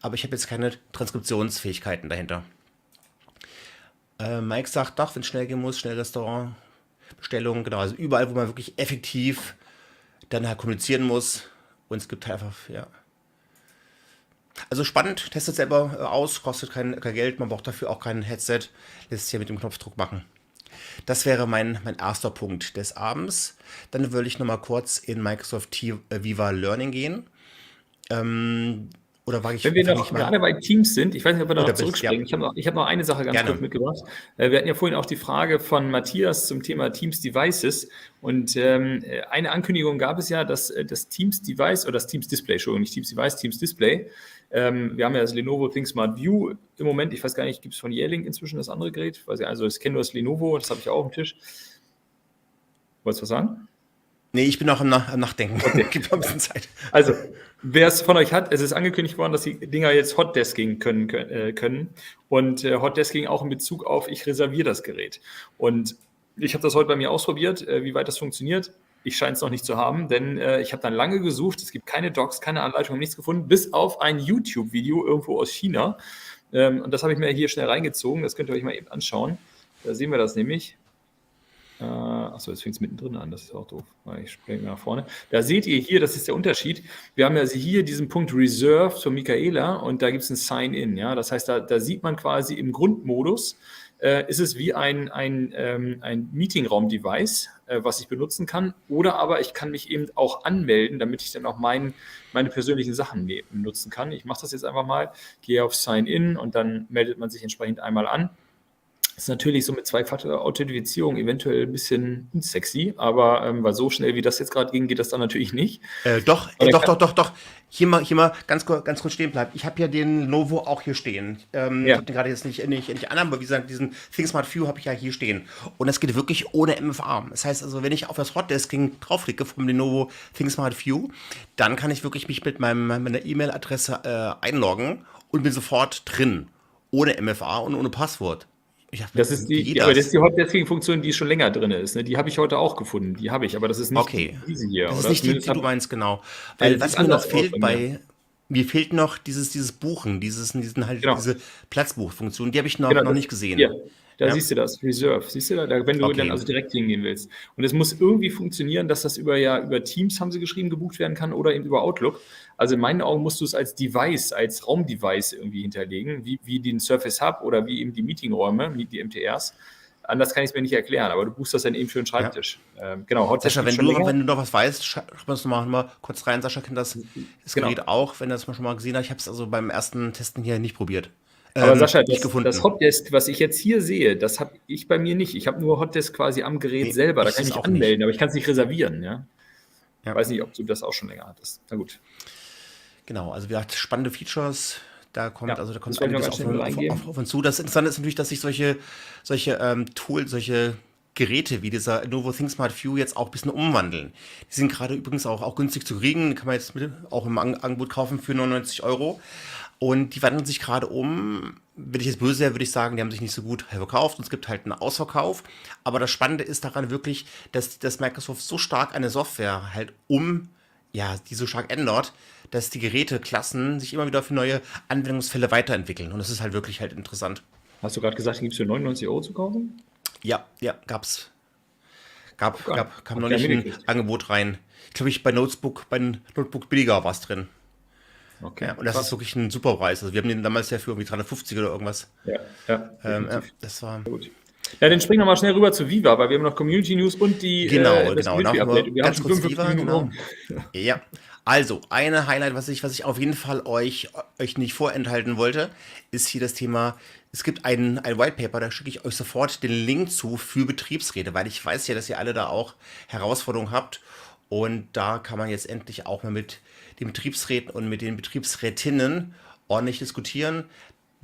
Aber ich habe jetzt keine Transkriptionsfähigkeiten dahinter. Mike sagt doch, wenn es schnell gehen muss, schnell Restaurant, Bestellungen, genau, also überall, wo man wirklich effektiv dann halt kommunizieren muss. Und es gibt halt einfach, ja. Also spannend, testet selber aus, kostet kein Geld, man braucht dafür auch kein Headset, lässt es hier mit dem Knopfdruck machen. Das wäre mein erster Punkt des Abends. Dann würde ich nochmal kurz in Microsoft Viva Learning gehen. Oder war ich, Wenn wir noch gerade bei Teams sind, ich weiß nicht, ob wir da noch zurückspringen. Ja. Ich hab noch eine Sache ganz kurz mitgebracht. Wir hatten ja vorhin auch die Frage von Matthias zum Thema Teams Devices. Und eine Ankündigung gab es ja, dass das Teams Device oder das Teams Display, Entschuldigung, nicht Teams Device, Teams Display. Wir haben ja das Lenovo ThinkSmart View im Moment. Ich weiß gar nicht, gibt es von Yearling inzwischen das andere Gerät? Also ich kenne nur das Lenovo, das habe ich auch auf dem Tisch. Wolltest du was sagen? Nee, ich bin noch am Nachdenken. Okay. Gibt noch ein bisschen Zeit. Also, wer es von euch hat, es ist angekündigt worden, dass die Dinger jetzt Hotdesking können. Und Hotdesking auch in Bezug auf, ich reserviere das Gerät. Und ich habe das heute bei mir ausprobiert, wie weit das funktioniert. Ich scheine es noch nicht zu haben, denn ich habe dann lange gesucht. Es gibt keine Docs, keine Anleitung, nichts gefunden, bis auf ein YouTube-Video irgendwo aus China. Und das habe ich mir hier schnell reingezogen. Das könnt ihr euch mal eben anschauen. Da sehen wir das nämlich. Achso, jetzt fängt es mittendrin an, das ist auch doof. Ich springe nach vorne. Da seht ihr hier, das ist der Unterschied. Wir haben ja hier diesen Punkt Reserved von Michaela und da gibt es ein Sign-In. Ja? Das heißt, da sieht man quasi im Grundmodus, ist es wie ein Meetingraum-Device, was ich benutzen kann. Oder aber ich kann mich eben auch anmelden, damit ich dann auch meine persönlichen Sachen nutzen kann. Ich mache das jetzt einfach mal, gehe auf Sign-In und dann meldet man sich entsprechend einmal an. Das ist natürlich so mit Zwei-Faktor-Authentifizierung eventuell ein bisschen unsexy, aber weil so schnell wie das jetzt gerade ging, geht das dann natürlich nicht. Doch. Hier mal ganz kurz stehen bleiben. Ich habe ja den Lenovo auch hier stehen. Ich habe den gerade jetzt nicht an, aber wie gesagt, diesen ThinkSmart View habe ich ja hier stehen. Und das geht wirklich ohne MFA. Das heißt also, wenn ich auf das Hotdesking draufklicke vom Lenovo ThinkSmart View, dann kann ich wirklich mich mit meiner E-Mail-Adresse einloggen und bin sofort drin. Ohne MFA und ohne Passwort. Das ist die Hotdesking-Funktion, die schon länger drin ist. Ne? Die habe ich heute auch gefunden. Die habe ich, aber das ist nicht diese hier. Das ist nicht die du meinst, genau. Weil was mir noch fehlt mir fehlt noch dieses Buchen, diese Platzbuchfunktion, die habe ich noch nicht gesehen. Ja. Da siehst du das, Reserve. Siehst du da, wenn du dann also direkt hingehen willst. Und es muss irgendwie funktionieren, dass das über Teams, haben sie geschrieben, gebucht werden kann oder eben über Outlook. Also in meinen Augen musst du es als Device, als Raumdevice irgendwie hinterlegen, wie den Surface Hub oder wie eben die Meetingräume, die MTRs. Anders kann ich es mir nicht erklären, aber du buchst das dann eben für den Schreibtisch. Genau, Sascha, wenn du noch was weißt, schreib uns mal kurz rein. Sascha kennt das Gerät auch, wenn er das schon mal gesehen hat. Ich habe es also beim ersten Testen hier nicht probiert. Aber Sascha, das Hotdesk, was ich jetzt hier sehe, das habe ich bei mir nicht. Ich habe nur Hotdesk quasi am Gerät selber. Da kann ich mich anmelden, aber ich kann es nicht reservieren. Ja? Ich weiß nicht, ob du das auch schon länger hattest. Na gut. Genau, also wir hatten spannende Features. Da kommt das wollte ich noch einiges ganz schnell reingeben. auf uns zu. Das Interessante ist natürlich, dass sich solche Tools, solche Geräte wie dieser Novo ThinkSmart View jetzt auch ein bisschen umwandeln. Die sind gerade übrigens auch günstig zu kriegen. Die kann man jetzt auch im Angebot kaufen für 99 Euro. Und die wandeln sich gerade um. Wenn ich jetzt böse wäre, würde ich sagen, die haben sich nicht so gut verkauft und es gibt halt einen Ausverkauf. Aber das Spannende ist daran wirklich, dass Microsoft so stark eine Software halt die so stark ändert, dass die Geräteklassen sich immer wieder für neue Anwendungsfälle weiterentwickeln. Und das ist halt wirklich halt interessant. Hast du gerade gesagt, die gibt es für 99 Euro zu kaufen? Ja, kam Hab neulich ich ein mitgekriegt. Angebot rein. Ich glaube, bei Notebook billiger war es drin. Okay. Ja, und das ist wirklich ein super Preis. Also wir haben den damals ja für irgendwie 350 oder irgendwas. Das war gut. Ja, dann springen wir mal schnell rüber zu Viva, weil wir haben noch Community News und das Community-Update. Wir haben Ganz schon kurz 55 Viva, Minuten genau. rum. Ja, also eine Highlight, was ich auf jeden Fall euch nicht vorenthalten wollte, ist hier das Thema, es gibt ein Whitepaper, da schicke ich euch sofort den Link zu für Betriebsräte, weil ich weiß ja, dass ihr alle da auch Herausforderungen habt und da kann man jetzt endlich auch mal mit den Betriebsräten und mit den Betriebsrätinnen ordentlich diskutieren.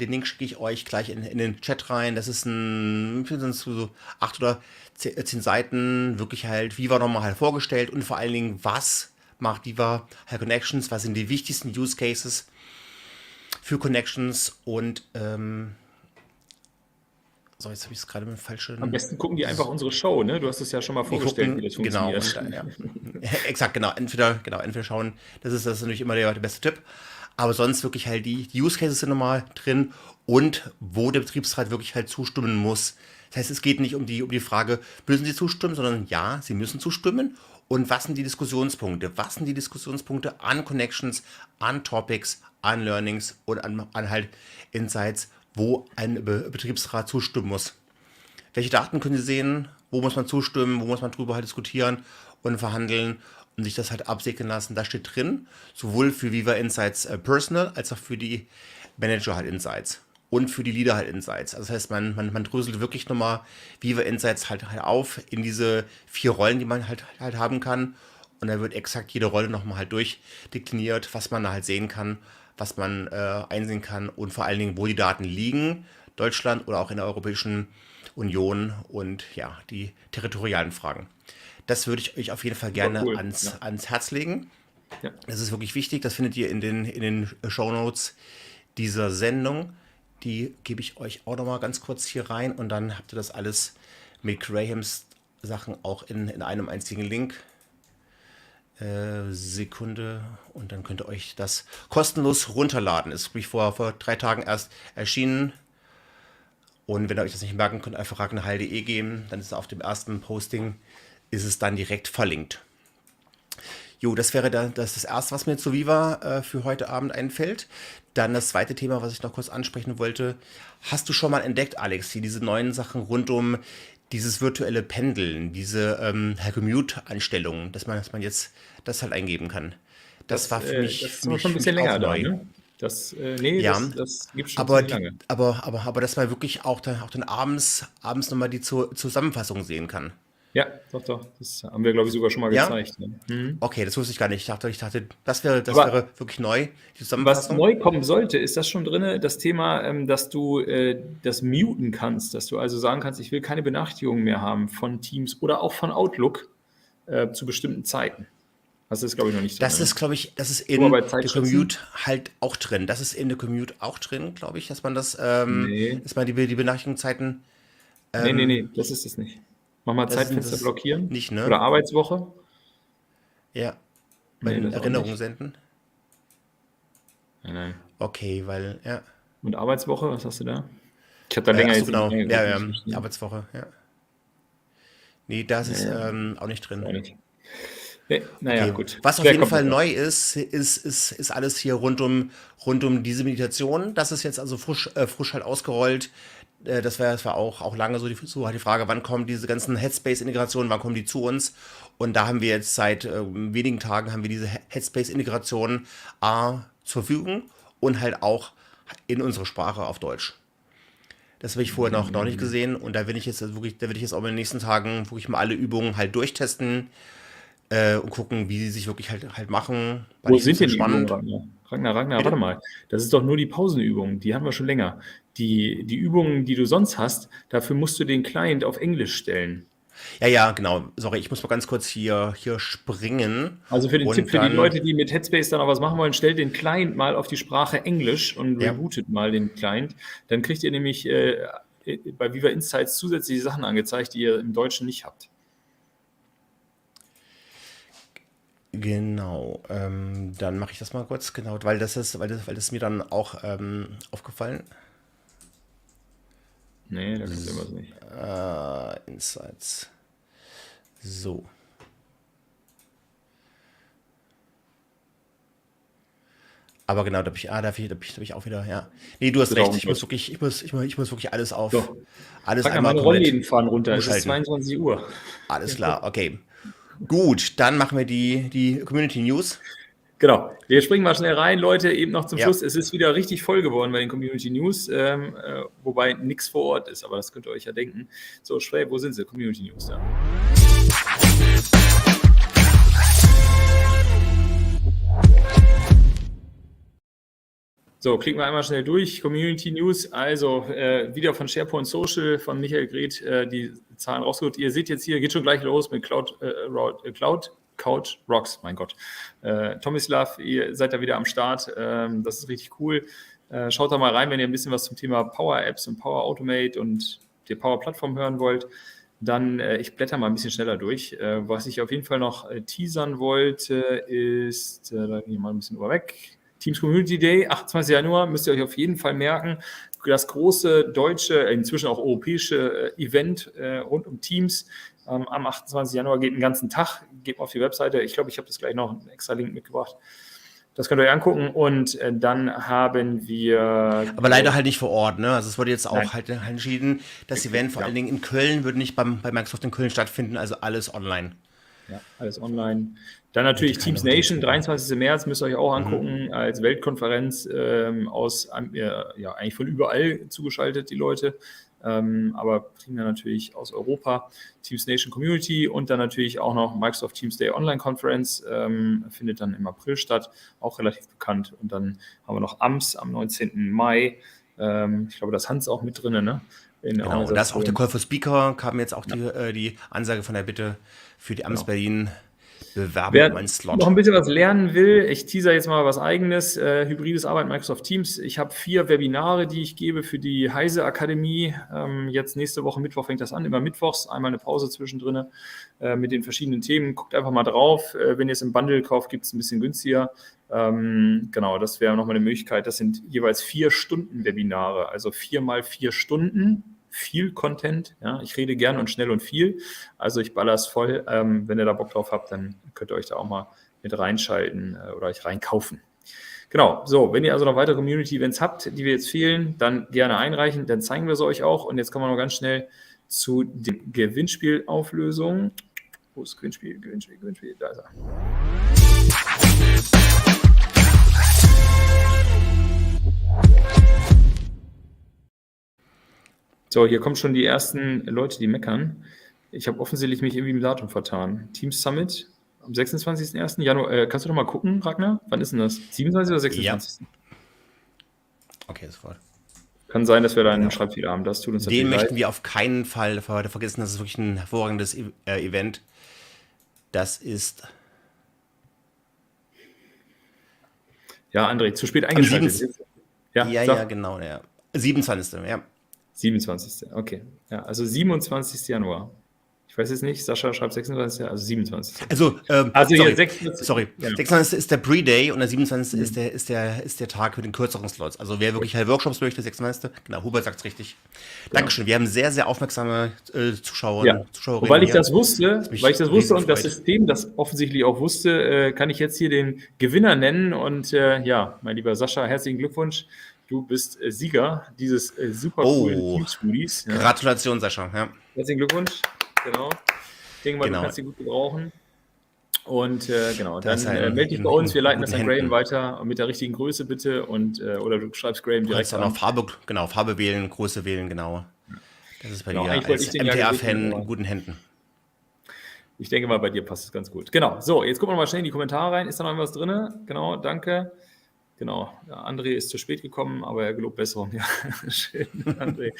Den Link schicke ich euch gleich in den Chat rein. Das ist so 8 oder 10 Seiten, wirklich halt Viva nochmal halt vorgestellt und vor allen Dingen, was macht Viva halt Connections, was sind die wichtigsten Use Cases für Connections und jetzt habe ich es gerade mit falschen... Am besten gucken die einfach unsere Show, ne? Du hast es ja schon mal vorgestellt, wie das funktioniert. Genau, exakt, genau. Entweder schauen, das ist natürlich immer der beste Tipp. Aber sonst wirklich halt die Use Cases sind nochmal drin und wo der Betriebsrat wirklich halt zustimmen muss. Das heißt, es geht nicht um die Frage, müssen Sie zustimmen, sondern ja, Sie müssen zustimmen. Und was sind die Diskussionspunkte? Was sind die Diskussionspunkte an Connections, an Topics, an Learnings und an halt Insights, wo ein Betriebsrat zustimmen muss? Welche Daten können Sie sehen? Wo muss man zustimmen? Wo muss man drüber halt diskutieren und verhandeln? Und sich das halt absegnen lassen, da steht drin, sowohl für Viva Insights Personal, als auch für die Manager halt Insights und für die Leader halt Insights. Also das heißt, man dröselt wirklich nochmal Viva Insights halt auf in diese 4 Rollen, die man halt haben kann. Und da wird exakt jede Rolle nochmal halt durchdekliniert, was man da halt sehen kann, was man einsehen kann und vor allen Dingen, wo die Daten liegen, Deutschland oder auch in der Europäischen Union und ja, die territorialen Fragen. Das würde ich euch auf jeden Fall gerne ans Herz legen. Ja. Das ist wirklich wichtig. Das findet ihr in den Shownotes dieser Sendung. Die gebe ich euch auch nochmal ganz kurz hier rein. Und dann habt ihr das alles mit Grahams Sachen auch in einem einzigen Link. Sekunde. Und dann könnt ihr euch das kostenlos runterladen. Ist wirklich vor 3 Tagen erst erschienen. Und wenn ihr euch das nicht merken könnt, einfach ragnarheil.de geben. Dann ist auf dem ersten Posting ist es dann direkt verlinkt. Jo, das wäre das erste, was mir zu Viva für heute Abend einfällt. Dann das zweite Thema, was ich noch kurz ansprechen wollte. Hast du schon mal entdeckt, Alex, hier diese neuen Sachen rund um dieses virtuelle Pendeln, diese Commute-Einstellungen, dass man jetzt das halt eingeben kann? Das war für mich, das ist schon ein bisschen länger da, ne? Das gibt es schon lange. Aber dass man wirklich auch dann abends nochmal die Zusammenfassung sehen kann. Ja, doch. Das haben wir, glaube ich, sogar schon mal gezeigt. Ne? Okay, das wusste ich gar nicht. Ich dachte, das wäre wirklich neu. Die Was neu kommen sollte, ist das schon drin, das Thema, dass du das muten kannst, dass du also sagen kannst, ich will keine Benachrichtigungen mehr haben von Teams oder auch von Outlook zu bestimmten Zeiten. Das ist, glaube ich, noch nicht so. Das ist, glaube ich, das ist in der Commute halt auch drin. Das ist in der Commute auch drin, glaube ich, dass man dass man die Benachrichtigungszeiten... Nee, das ist es nicht. Mach mal Zeitfenster blockieren. Nicht, ne? Oder Arbeitswoche. Ja. Bei den Erinnerungen senden. Nein. Okay, weil, ja. Und Arbeitswoche, was hast du da? Ich habe da länger jetzt genau. Ja, Arbeitswoche, ja. Nee, das ist auch nicht drin. Auch nicht. Nee, naja, okay. Gut. Was auf jeden Fall neu ist alles hier rund um diese Meditation. Das ist jetzt also frisch halt ausgerollt. Das war auch lange so die Frage, wann kommen diese ganzen Headspace-Integrationen, wann kommen die zu uns? Und da haben wir jetzt seit wenigen Tagen haben wir diese Headspace-Integrationen zur Verfügung und halt auch in unsere Sprache auf Deutsch. Das habe ich vorher noch nicht gesehen und da will ich jetzt auch in den nächsten Tagen wirklich mal alle Übungen halt durchtesten. und gucken, wie sie sich wirklich halt machen. Wo sind denn die Übungen, Ragnar, warte mal. Das ist doch nur die Pausenübung, die haben wir schon länger. Die Übungen, die du sonst hast, dafür musst du den Client auf Englisch stellen. Ja, genau. Sorry, ich muss mal ganz kurz hier springen. Also für den Tipp für die Leute, die mit Headspace dann noch was machen wollen, stellt den Client mal auf die Sprache Englisch und rebootet mal den Client. Dann kriegt ihr nämlich bei Viva Insights zusätzliche Sachen angezeigt, die ihr im Deutschen nicht habt. Genau, dann mache ich das mal kurz, genau, weil das ist mir dann auch aufgefallen. Nee, da kommt irgendwas nicht. Insights. So. Aber genau, da hab ich auch wieder, ja. Nee, du hast recht, ich muss wirklich alles auf. So. Alles Sag mal, einmal meine Rollläden fahren runter, es ist umschalten. 22 Uhr. Alles klar, okay. Gut, dann machen wir die Community News. Genau, wir springen mal schnell rein, Leute, eben noch zum Schluss. Es ist wieder richtig voll geworden bei den Community News, wobei nichts vor Ort ist, aber das könnt ihr euch ja denken. So, Schwäb, wo sind sie? Community News da. So, klicken wir einmal schnell durch. Community News, also wieder von SharePoint Social, von Michael Greth, die Zahlen rausgeholt. Ihr seht jetzt hier, geht schon gleich los mit Cloud Couch Rocks, mein Gott. Tomislav, ihr seid da wieder am Start. Das ist richtig cool. Schaut da mal rein, wenn ihr ein bisschen was zum Thema Power Apps und Power Automate und der Power Plattform hören wollt. Dann, ich blätter mal ein bisschen schneller durch. Was ich auf jeden Fall noch teasern wollte, ist, da gehe ich mal ein bisschen weg. Teams Community Day, 28. Januar, müsst ihr euch auf jeden Fall merken. Das große deutsche, inzwischen auch europäische Event rund um Teams. Am 28. Januar geht den ganzen Tag. Geht mal auf die Webseite. Ich glaube, ich habe das gleich noch einen extra Link mitgebracht. Das könnt ihr euch angucken. Und dann haben wir... Aber leider halt nicht vor Ort, ne? Also es wurde jetzt auch halt entschieden, das Event vor allen Dingen in Köln würde nicht bei Microsoft in Köln stattfinden, also alles online. Ja, alles online. Dann natürlich Teams Nation, 23. März, müsst ihr euch auch angucken, als Weltkonferenz aus, eigentlich von überall zugeschaltet, die Leute, aber primär natürlich aus Europa. Teams Nation Community und dann natürlich auch noch Microsoft Teams Day Online Conference, findet dann im April statt, auch relativ bekannt. Und dann haben wir noch AMS am 19. Mai, ich glaube, das Hans auch mit drin, ne? Genau, und das ist auch der Call for Speaker, kam jetzt auch die Ansage von der Bitte für die AMS Berlin. Wer noch ein bisschen was lernen will, ich teaser jetzt mal was Eigenes, hybrides Arbeiten Microsoft Teams. Ich habe 4 Webinare, die ich gebe für die Heise Akademie. Jetzt nächste Woche Mittwoch fängt das an, immer mittwochs, einmal eine Pause zwischendrin mit den verschiedenen Themen. Guckt einfach mal drauf. Wenn ihr es im Bundle kauft, gibt es ein bisschen günstiger. Genau, das wäre nochmal eine Möglichkeit. Das sind jeweils 4 Stunden Webinare, also 4 mal 4 Stunden. Viel Content, ja, ich rede gern und schnell und viel, also ich baller es voll, wenn ihr da Bock drauf habt, dann könnt ihr euch da auch mal mit reinschalten oder euch reinkaufen. Genau, so, wenn ihr also noch weitere Community-Events habt, die wir jetzt fehlen, dann gerne einreichen, dann zeigen wir sie euch auch und jetzt kommen wir noch ganz schnell zu den Gewinnspielauflösungen. Wo ist Gewinnspiel, da ist er. So, hier kommen schon die ersten Leute, die meckern. Ich habe offensichtlich mich irgendwie im Datum vertan. Teams Summit am 26.01. Januar. Kannst du noch mal gucken, Ragnar? Wann ist denn das? 27. oder 26.? Ja. Okay, sofort. Kann sein, dass wir da einen Schreibfehler haben. Das tut uns Den möchten wir auf keinen Fall vergessen. Das ist wirklich ein hervorragendes Event. Das ist... Ja, André, zu spät eingeschaltet. Ja, genau. Ja. 27. Ja. 27. Okay. Ja, also 27. Januar. Ich weiß jetzt nicht, Sascha schreibt 26. Also 27. Also sorry. Hier 26. Sorry. Ja. 26. ist der Pre-Day und der 27. ist der Tag für den kürzeren Slots. Also wer wirklich halt Workshops möchte, 26. Genau, Hubert sagt es richtig. Dankeschön. Wir haben sehr, sehr aufmerksame Zuschauerinnen. Und weil ich das wusste, und das System das offensichtlich auch wusste, kann ich jetzt hier den Gewinner nennen. Und mein lieber Sascha, herzlichen Glückwunsch. Du bist Sieger dieses super coolen Teams-Goodies. Ja. Gratulation, Sascha. Ja. Herzlichen Glückwunsch. Genau. Ich denke mal, du kannst sie gut gebrauchen. Und dann melde dich bei uns. Wir leiten das an Graham weiter mit der richtigen Größe bitte. Oder du schreibst Graham direkt an. Farbe wählen, Größe wählen, genau. Das ist bei dir als MTA-Fan in guten Händen. Ich denke mal, bei dir passt es ganz gut. Genau. So, jetzt gucken wir mal schnell in die Kommentare rein. Ist da noch irgendwas drin? Genau, danke. Genau, ja, André ist zu spät gekommen, aber er gelobt Besserung. Ja, schön, André.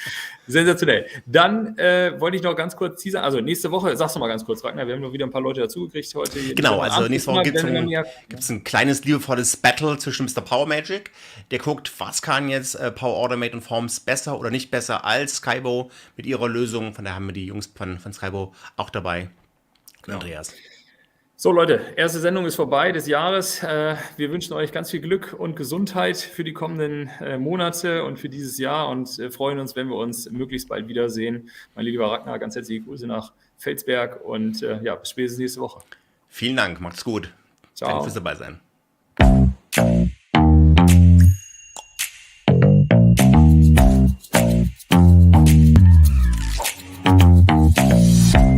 Sensationell. Dann wollte ich noch ganz kurz teasern. Also nächste Woche, sagst du mal ganz kurz, Ragnar, wir haben nur wieder ein paar Leute dazugekriegt heute. Genau, also nächste Woche gibt es ein kleines liebevolles Battle zwischen Mr. Power Magic. Der guckt, was kann jetzt Power Automate und Forms besser oder nicht besser als Skybo mit ihrer Lösung. Von daher haben wir die Jungs von Skybo auch dabei. Genau. Andreas. So Leute, erste Sendung ist vorbei des Jahres. Wir wünschen euch ganz viel Glück und Gesundheit für die kommenden Monate und für dieses Jahr und freuen uns, wenn wir uns möglichst bald wiedersehen. Mein lieber Ragnar, ganz herzliche Grüße nach Felsberg und ja, bis spätestens nächste Woche. Vielen Dank, macht's gut. Ciao. Danke fürs dabei sein.